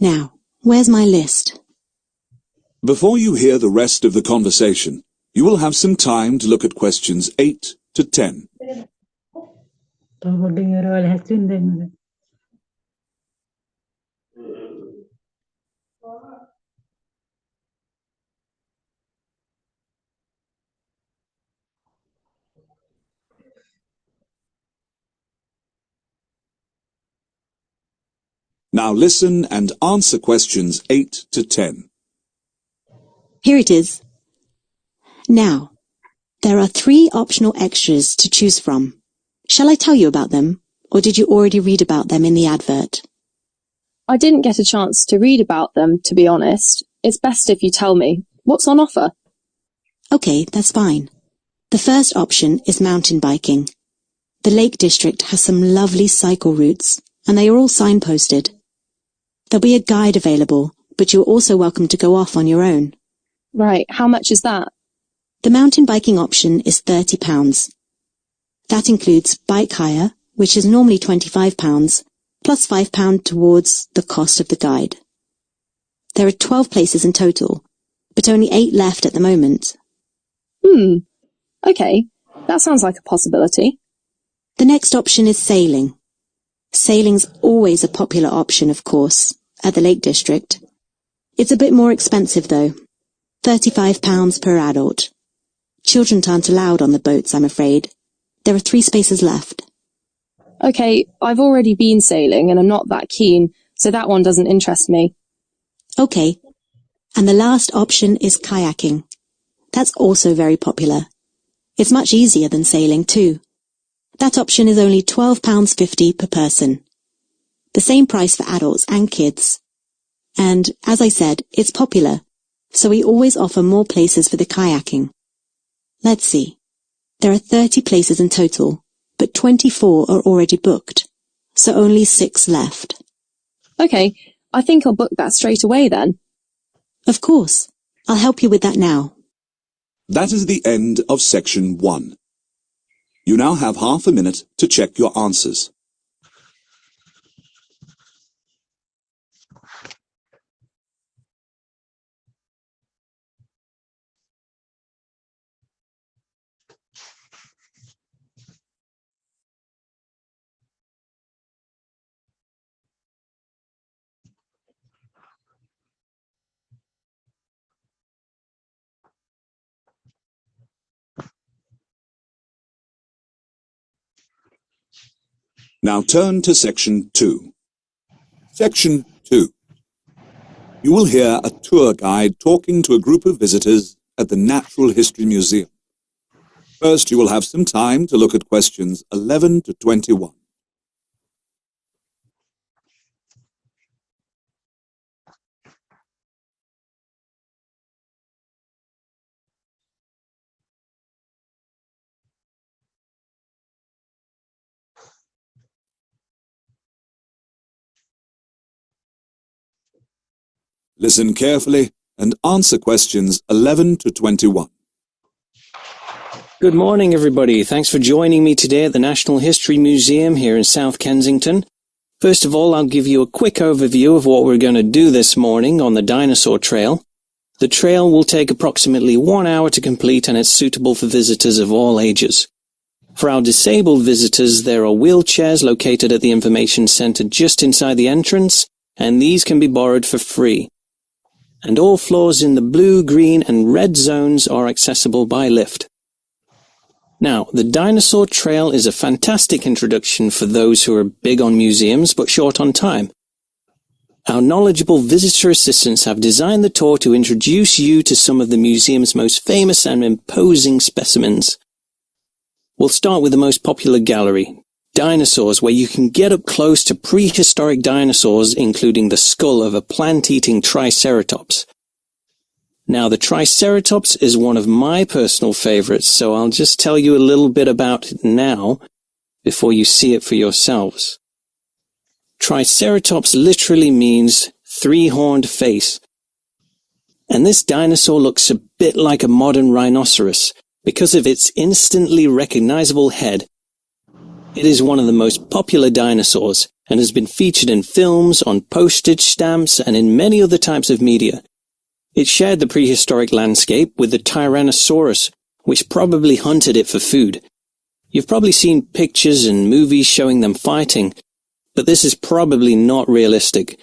Now, where's my list? Before you hear the rest of the conversation, you will have some time to look at questions 8 to 10. Now listen and answer questions 8 to 10. Here it is. Now, there are 3 optional extras to choose from. Shall I tell you about them, or did you already read about them in the advert? I didn't get a chance to read about them, to be honest. It's best if you tell me. What's on offer? Okay, that's fine. The first option is mountain biking. The Lake District has some lovely cycle routes, and they are all signposted. There'll be a guide available, but you're also welcome to go off on your own. Right, how much is that? The mountain biking option is £30. That includes bike hire, which is normally £25, plus £5 towards the cost of the guide. There are 12 places in total, but only 8 left at the moment. Okay, that sounds like a possibility. The next option is sailing. Sailing's always a popular option, of course, at the Lake District. It's a bit more expensive, though. £35 per adult. Children aren't allowed on the boats, I'm afraid. There are 3 spaces left. Okay, I've already been sailing and I'm not that keen, so that one doesn't interest me. Okay. And the last option is kayaking. That's also very popular. It's much easier than sailing, too. That option is only £12.50 per person. The same price for adults and kids. And, as I said, it's popular, so we always offer more places for the kayaking. Let's see. There are 30 places in total, but 24 are already booked, so only 6 left. Okay, I think I'll book that straight away then. Of course. I'll help you with that now. That is the end of section 1. You now have half a minute to check your answers. Now turn to section 2. Section 2. You will hear a tour guide talking to a group of visitors at the Natural History Museum. First, you will have some time to look at questions 11 to 21. Listen carefully and answer questions 11 to 21. Good morning, everybody. Thanks for joining me today at the National History Museum here in South Kensington. First of all, I'll give you a quick overview of what we're going to do this morning on the dinosaur trail. The trail will take approximately 1 hour to complete, and it's suitable for visitors of all ages. For our disabled visitors, there are wheelchairs located at the information center just inside the entrance, and these can be borrowed for free. And all floors in the blue, green, and red zones are accessible by lift. Now, the dinosaur trail is a fantastic introduction for those who are big on museums but short on time. Our knowledgeable visitor assistants have designed the tour to introduce you to some of the museum's most famous and imposing specimens. We'll start with the most popular gallery, Dinosaurs, where you can get up close to prehistoric dinosaurs, including the skull of a plant-eating triceratops. Now, the triceratops is one of my personal favorites, so I'll just tell you a little bit about it now, before you see it for yourselves. Triceratops literally means 3-horned face. And this dinosaur looks a bit like a modern rhinoceros, because of its instantly recognizable head. It is one of the most popular dinosaurs, and has been featured in films, on postage stamps, and in many other types of media. It shared the prehistoric landscape with the Tyrannosaurus, which probably hunted it for food. You've probably seen pictures and movies showing them fighting, but this is probably not realistic.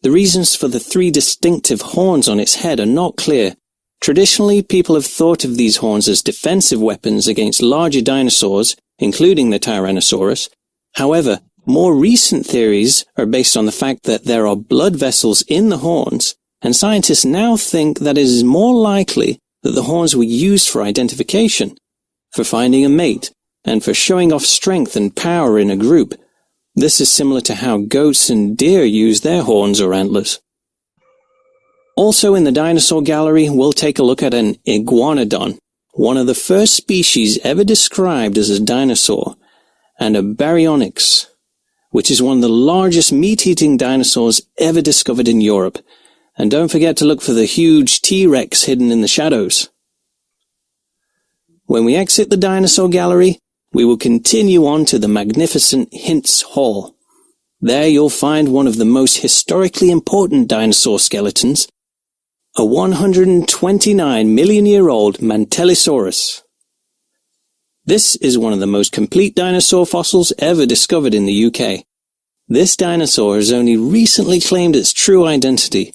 The reasons for the 3 distinctive horns on its head are not clear. Traditionally, people have thought of these horns as defensive weapons against larger dinosaurs, including the Tyrannosaurus. However, more recent theories are based on the fact that there are blood vessels in the horns, and scientists now think that it is more likely that the horns were used for identification, for finding a mate, and for showing off strength and power in a group. This is similar to how goats and deer use their horns or antlers. Also in the dinosaur gallery, we'll take a look at an iguanodon, one of the first species ever described as a dinosaur, and a baryonyx, which is one of the largest meat-eating dinosaurs ever discovered in Europe. And don't forget to look for the huge T-Rex hidden in the shadows. When we exit the dinosaur gallery, we will continue on to the magnificent Hintz Hall. There you'll find one of the most historically important dinosaur skeletons, a 129 million-year-old Mantellisaurus. This is one of the most complete dinosaur fossils ever discovered in the UK. This dinosaur has only recently claimed its true identity.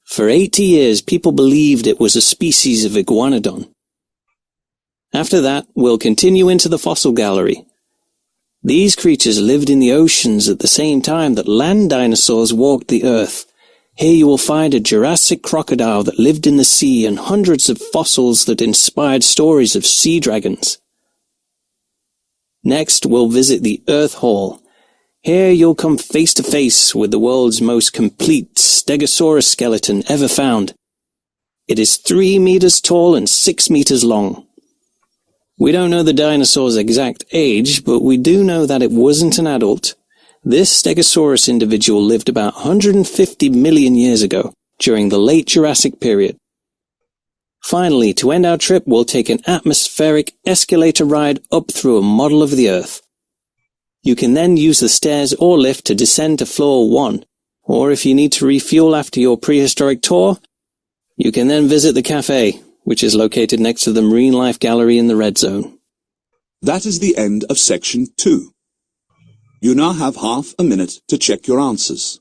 For 80 years, people believed it was a species of iguanodon. After that, we'll continue into the fossil gallery. These creatures lived in the oceans at the same time that land dinosaurs walked the earth. Here you will find a Jurassic crocodile that lived in the sea and hundreds of fossils that inspired stories of sea dragons. Next, we'll visit the Earth Hall. Here you'll come face to face with the world's most complete Stegosaurus skeleton ever found. It is 3 meters tall and 6 meters long. We don't know the dinosaur's exact age, but we do know that it wasn't an adult. This Stegosaurus individual lived about 150 million years ago, during the late Jurassic period. Finally, to end our trip, we'll take an atmospheric escalator ride up through a model of the Earth. You can then use the stairs or lift to descend to floor 1, or if you need to refuel after your prehistoric tour, you can then visit the cafe, which is located next to the Marine Life Gallery in the Red Zone. That is the end of section 2. You now have half a minute to check your answers.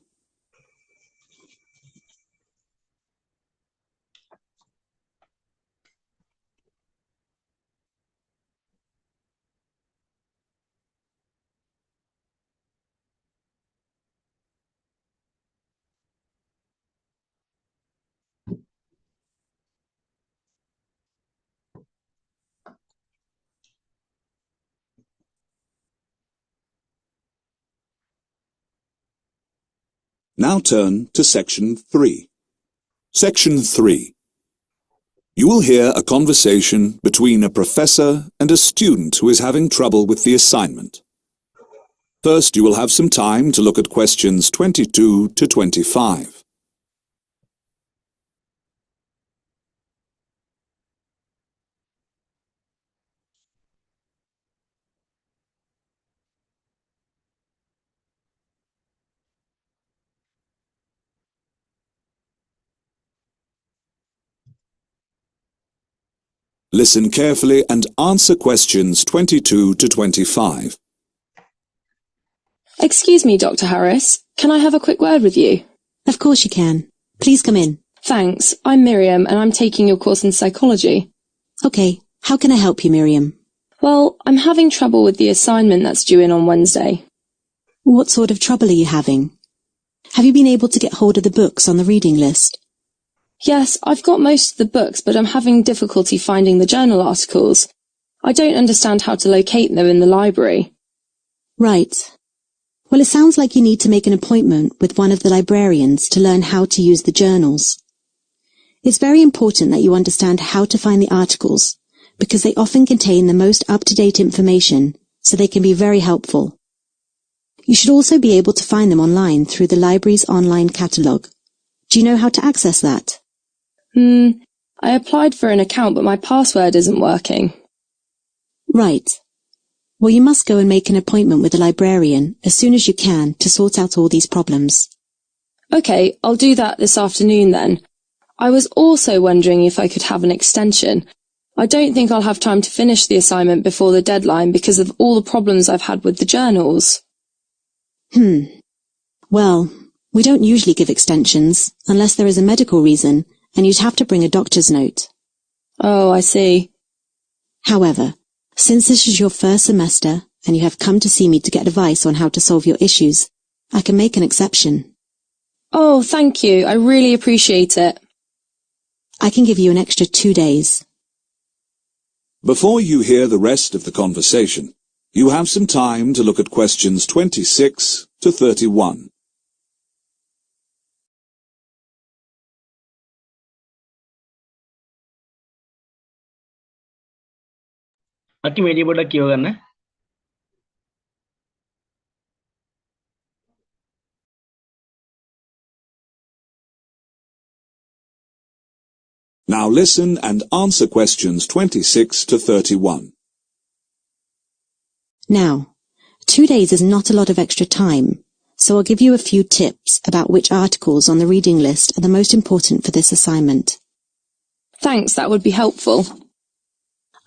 Now turn to section 3. Section 3. You will hear a conversation between a professor and a student who is having trouble with the assignment. First, you will have some time to look at questions 22 to 25. Listen carefully and answer questions 22 to 25. Excuse me, Dr. Harris. Can I have a quick word with you? Of course you can. Please come in. Thanks. I'm Miriam and I'm taking your course in psychology. Okay, how can I help you, Miriam? Well, I'm having trouble with the assignment that's due in on Wednesday. What sort of trouble are you having? Have you been able to get hold of the books on the reading list? Yes, I've got most of the books, but I'm having difficulty finding the journal articles. I don't understand how to locate them in the library. Right. Well, it sounds like you need to make an appointment with one of the librarians to learn how to use the journals. It's very important that you understand how to find the articles, because they often contain the most up-to-date information, so they can be very helpful. You should also be able to find them online through the library's online catalogue. Do you know how to access that? I applied for an account, but my password isn't working. Right. Well, you must go and make an appointment with a librarian as soon as you can to sort out all these problems. Okay, I'll do that this afternoon then. I was also wondering if I could have an extension. I don't think I'll have time to finish the assignment before the deadline because of all the problems I've had with the journals. Well, we don't usually give extensions unless there is a medical reason, and you'd have to bring a doctor's note. Oh, I see. However, since this is your first semester and you have come to see me to get advice on how to solve your issues, I can make an exception. Oh, thank you. I really appreciate it. I can give you an extra 2 days. Before you hear the rest of the conversation, you have some time to look at questions 26 to 31. අකි මේඩිය පොඩ්ඩක් කියව ගන්න. Now listen and answer questions 26 to 31. Now, 2 days is not a lot of extra time, so I'll give you a few tips about which articles on the reading list are the most important for this assignment. Thanks, that would be helpful.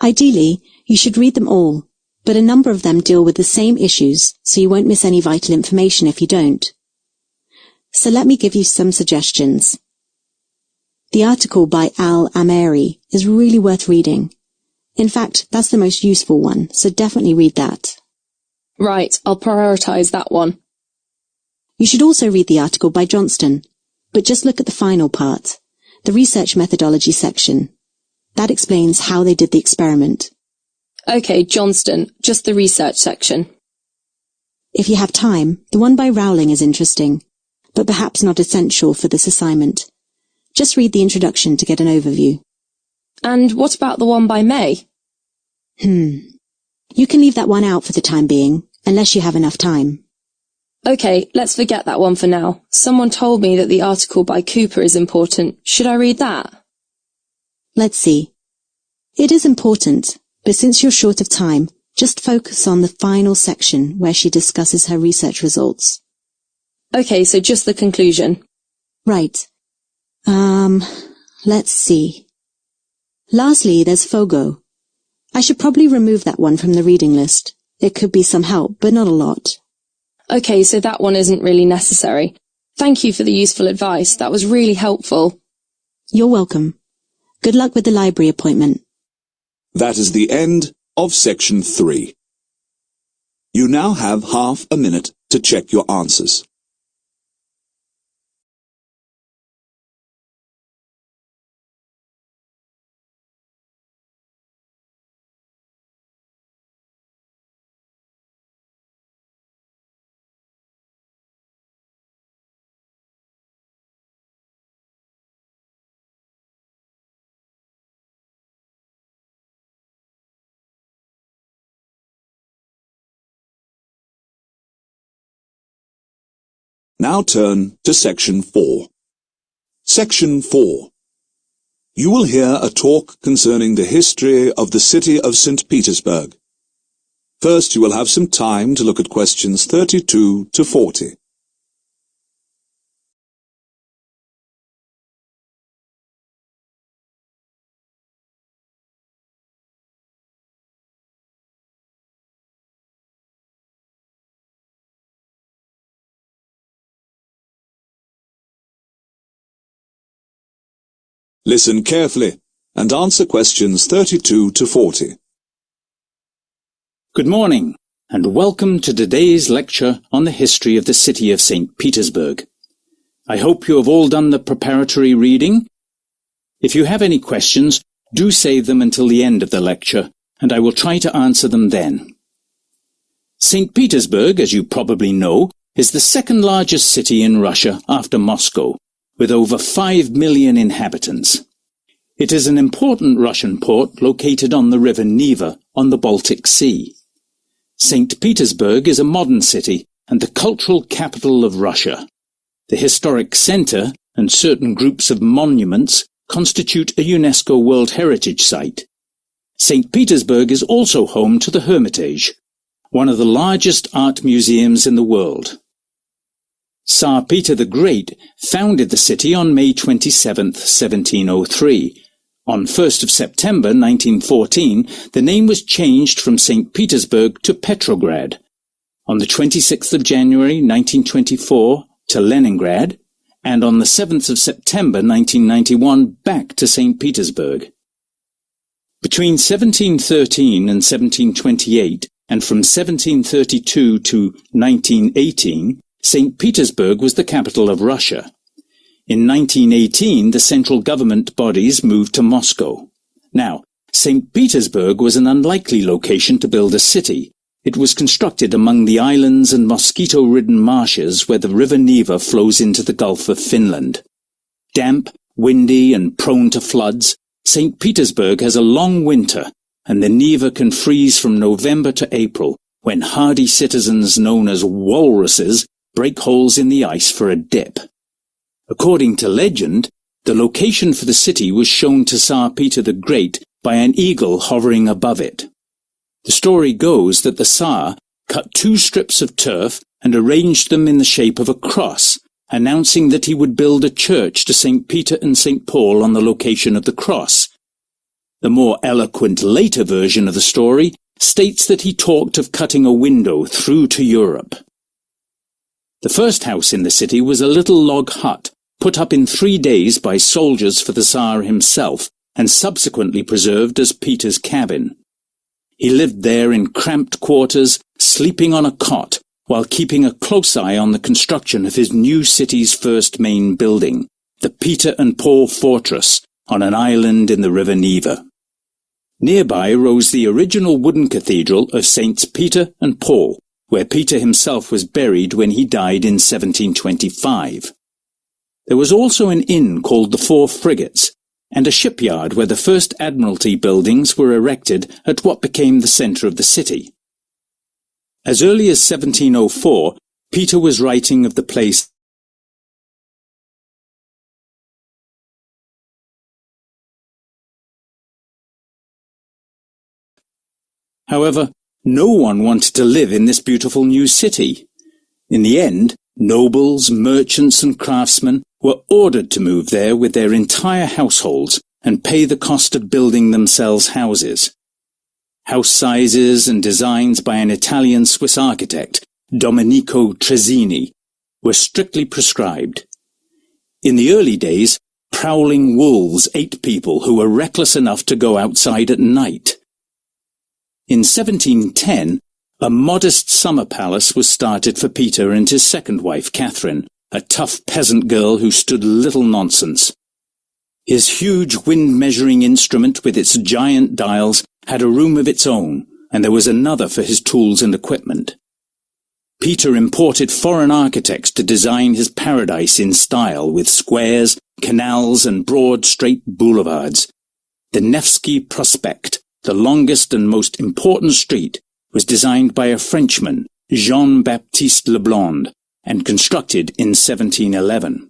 Ideally, you should read them all, but a number of them deal with the same issues, so you won't miss any vital information if you don't. So let me give you some suggestions. The article by Al Ameri is really worth reading. In fact, that's the most useful one, so definitely read that. Right, I'll prioritise that one. You should also read the article by Johnston, but just look at the final part, the research methodology section. That explains how they did the experiment. OK, Johnston, just the research section. If you have time, the one by Rowling is interesting, but perhaps not essential for this assignment. Just read the introduction to get an overview. And what about the one by May? You can leave that one out for the time being, unless you have enough time. OK, let's forget that one for now. Someone told me that the article by Cooper is important. Should I read that? Let's see. It is important, but since you're short of time, just focus on the final section where she discusses her research results. OK, so just the conclusion. Right. Let's see. Lastly, there's Fogo. I should probably remove that one from the reading list. It could be some help, but not a lot. OK, so that one isn't really necessary. Thank you for the useful advice. That was really helpful. You're welcome. Good luck with the library appointment. That is the end of section 3. You now have half a minute to check your answers. Now turn to section 4. Section 4. You will hear a talk concerning the history of the city of St. Petersburg. First, you will have some time to look at questions 32 to 40. Listen carefully and answer questions 32 to 40. Good morning, and welcome to today's lecture on the history of the city of St. Petersburg. I hope you have all done the preparatory reading. If you have any questions, do save them until the end of the lecture, and I will try to answer them then. St. Petersburg, as you probably know, is the second largest city in Russia after Moscow, with over 5 million inhabitants. It is an important Russian port located on the river Neva on the Baltic Sea. St. Petersburg is a modern city and the cultural capital of Russia. The historic center and certain groups of monuments constitute a UNESCO World Heritage Site. St. Petersburg is also home to the Hermitage, one of the largest art museums in the world. Tsar Peter the Great founded the city on May 27, 1703. On 1st of September 1914, the name was changed from St. Petersburg to Petrograd. On the 26th of January 1924 to Leningrad, and on the 7th of September 1991 back to St. Petersburg. Between 1713 and 1728, and from 1732 to 1918, St. Petersburg was the capital of Russia. In 1918, the central government bodies moved to Moscow. Now, St. Petersburg was an unlikely location to build a city. It was constructed among the islands and mosquito-ridden marshes where the river Neva flows into the Gulf of Finland. Damp, windy, and prone to floods, St. Petersburg has a long winter, and the Neva can freeze from November to April, when hardy citizens known as walruses break holes in the ice for a dip. According to legend, the location for the city was shown to Tsar Peter the Great by an eagle hovering above it. The story goes that the Tsar cut 2 strips of turf and arranged them in the shape of a cross, announcing that he would build a church to St. Peter and St. Paul on the location of the cross. The more eloquent later version of the story states that he talked of cutting a window through to Europe. The first house in the city was a little log hut, put up in 3 days by soldiers for the Tsar himself, and subsequently preserved as Peter's cabin. He lived there in cramped quarters, sleeping on a cot, while keeping a close eye on the construction of his new city's first main building, the Peter and Paul Fortress, on an island in the River Neva. Nearby rose the original wooden cathedral of Saints Peter and Paul, where Peter himself was buried when he died in 1725. There was also an inn called the Four Frigates, and a shipyard where the first Admiralty buildings were erected at what became the centre of the city. As early as 1704, Peter was writing of the place However, no one wanted to live in this beautiful new city. In the end, nobles, merchants and craftsmen were ordered to move there with their entire households and pay the cost of building themselves houses. House sizes and designs by an Italian-Swiss architect, Domenico Trezzini, were strictly prescribed. In the early days, prowling wolves ate people who were reckless enough to go outside at night. In 1710, a modest summer palace was started for Peter and his second wife, Catherine, a tough peasant girl who stood little nonsense. His huge wind-measuring instrument with its giant dials had a room of its own, and there was another for his tools and equipment. Peter imported foreign architects to design his paradise in style with squares, canals and broad straight boulevards. The Nevsky Prospect, the longest and most important street, was designed by a Frenchman, Jean-Baptiste Leblond, and constructed in 1711.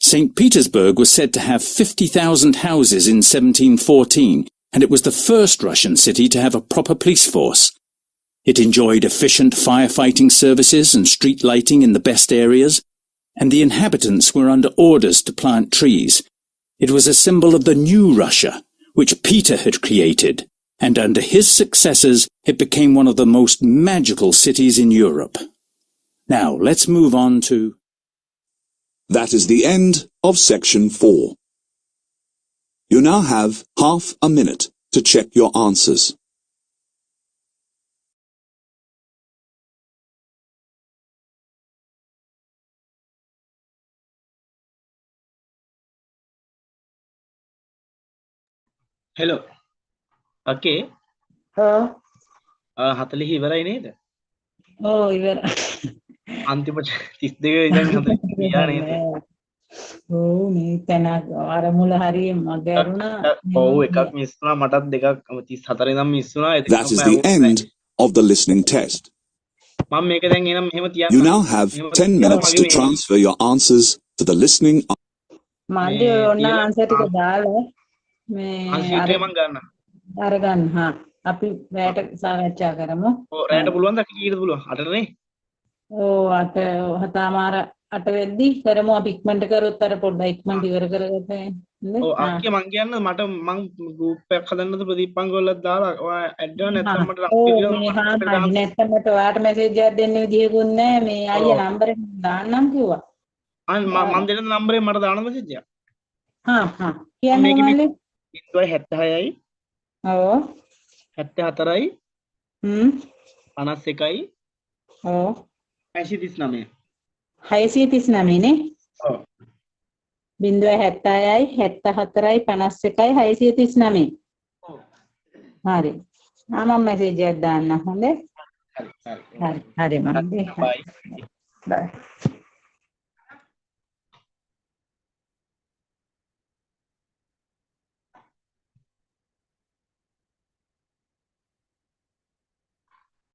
St. Petersburg was said to have 50,000 houses in 1714, and it was the first Russian city to have a proper police force. It enjoyed efficient firefighting services and street lighting in the best areas, and the inhabitants were under orders to plant trees. It was a symbol of the new Russia, which Peter had created, and under his successors it became one of the most magical cities in Europe. Now, let's move on to... That is the end of section 4. You now have half a minute to check your answers. hello okay 40 ඉවරයි නේද ඉවර අන්තිම 32 ඉඳන් 40 ගියා නේද මේ තැන අර මුල හරිය මගහැරුණා ඔව් එකක් මිස් වුණා මටත් දෙකක් 34 ඉඳන් මිස් වුණා That is the end of the listening test. මම මේක දැන් එනම් මෙහෙම තියන්න You now have 10 minutes to transfer your answers to the listening. මන්දේ ඔන්න ආන්සර් ටික දාලා මේ අරගන්න හා අපි රැට සාකච්ඡා කරමු ඔව් රැට පුළුවන් ද කීයද පුළුවන් 8ට නේ ඔව් 8 වෙද්දි කරමු අපි ඉක්මනට කරොත් අර පොඩ්ඩක් ඉක්මනට ඉවර කරගත්තා නේද ඔව් අක්කේ මං කියන්න මට මං ගෲප් එකක් හදන්නද ප්‍රදීප්පන් ගොල්ලත් දාලා ඔයා ඇඩ් කරන්න නැත්නම් මට නැත්නම් මට ඔයාට මැසේජ් එකක් දෙන්න විදිහකුත් නැහැ මේ අයියා නම්බර් එක දාන්නම් කිව්වා මං දෙන නම්බරේ මට දාන්න මැසේජ් එකක් හා කියන්නේ මල්ලි 76යි ඔව් 74යි 51යි ඔව් 639 639 නේ ඔව් 070යි 74යි 51යි 639 ඔව් හරි මම මැසේජ් එකක් දාන්න හොඳේ හරි මම බයි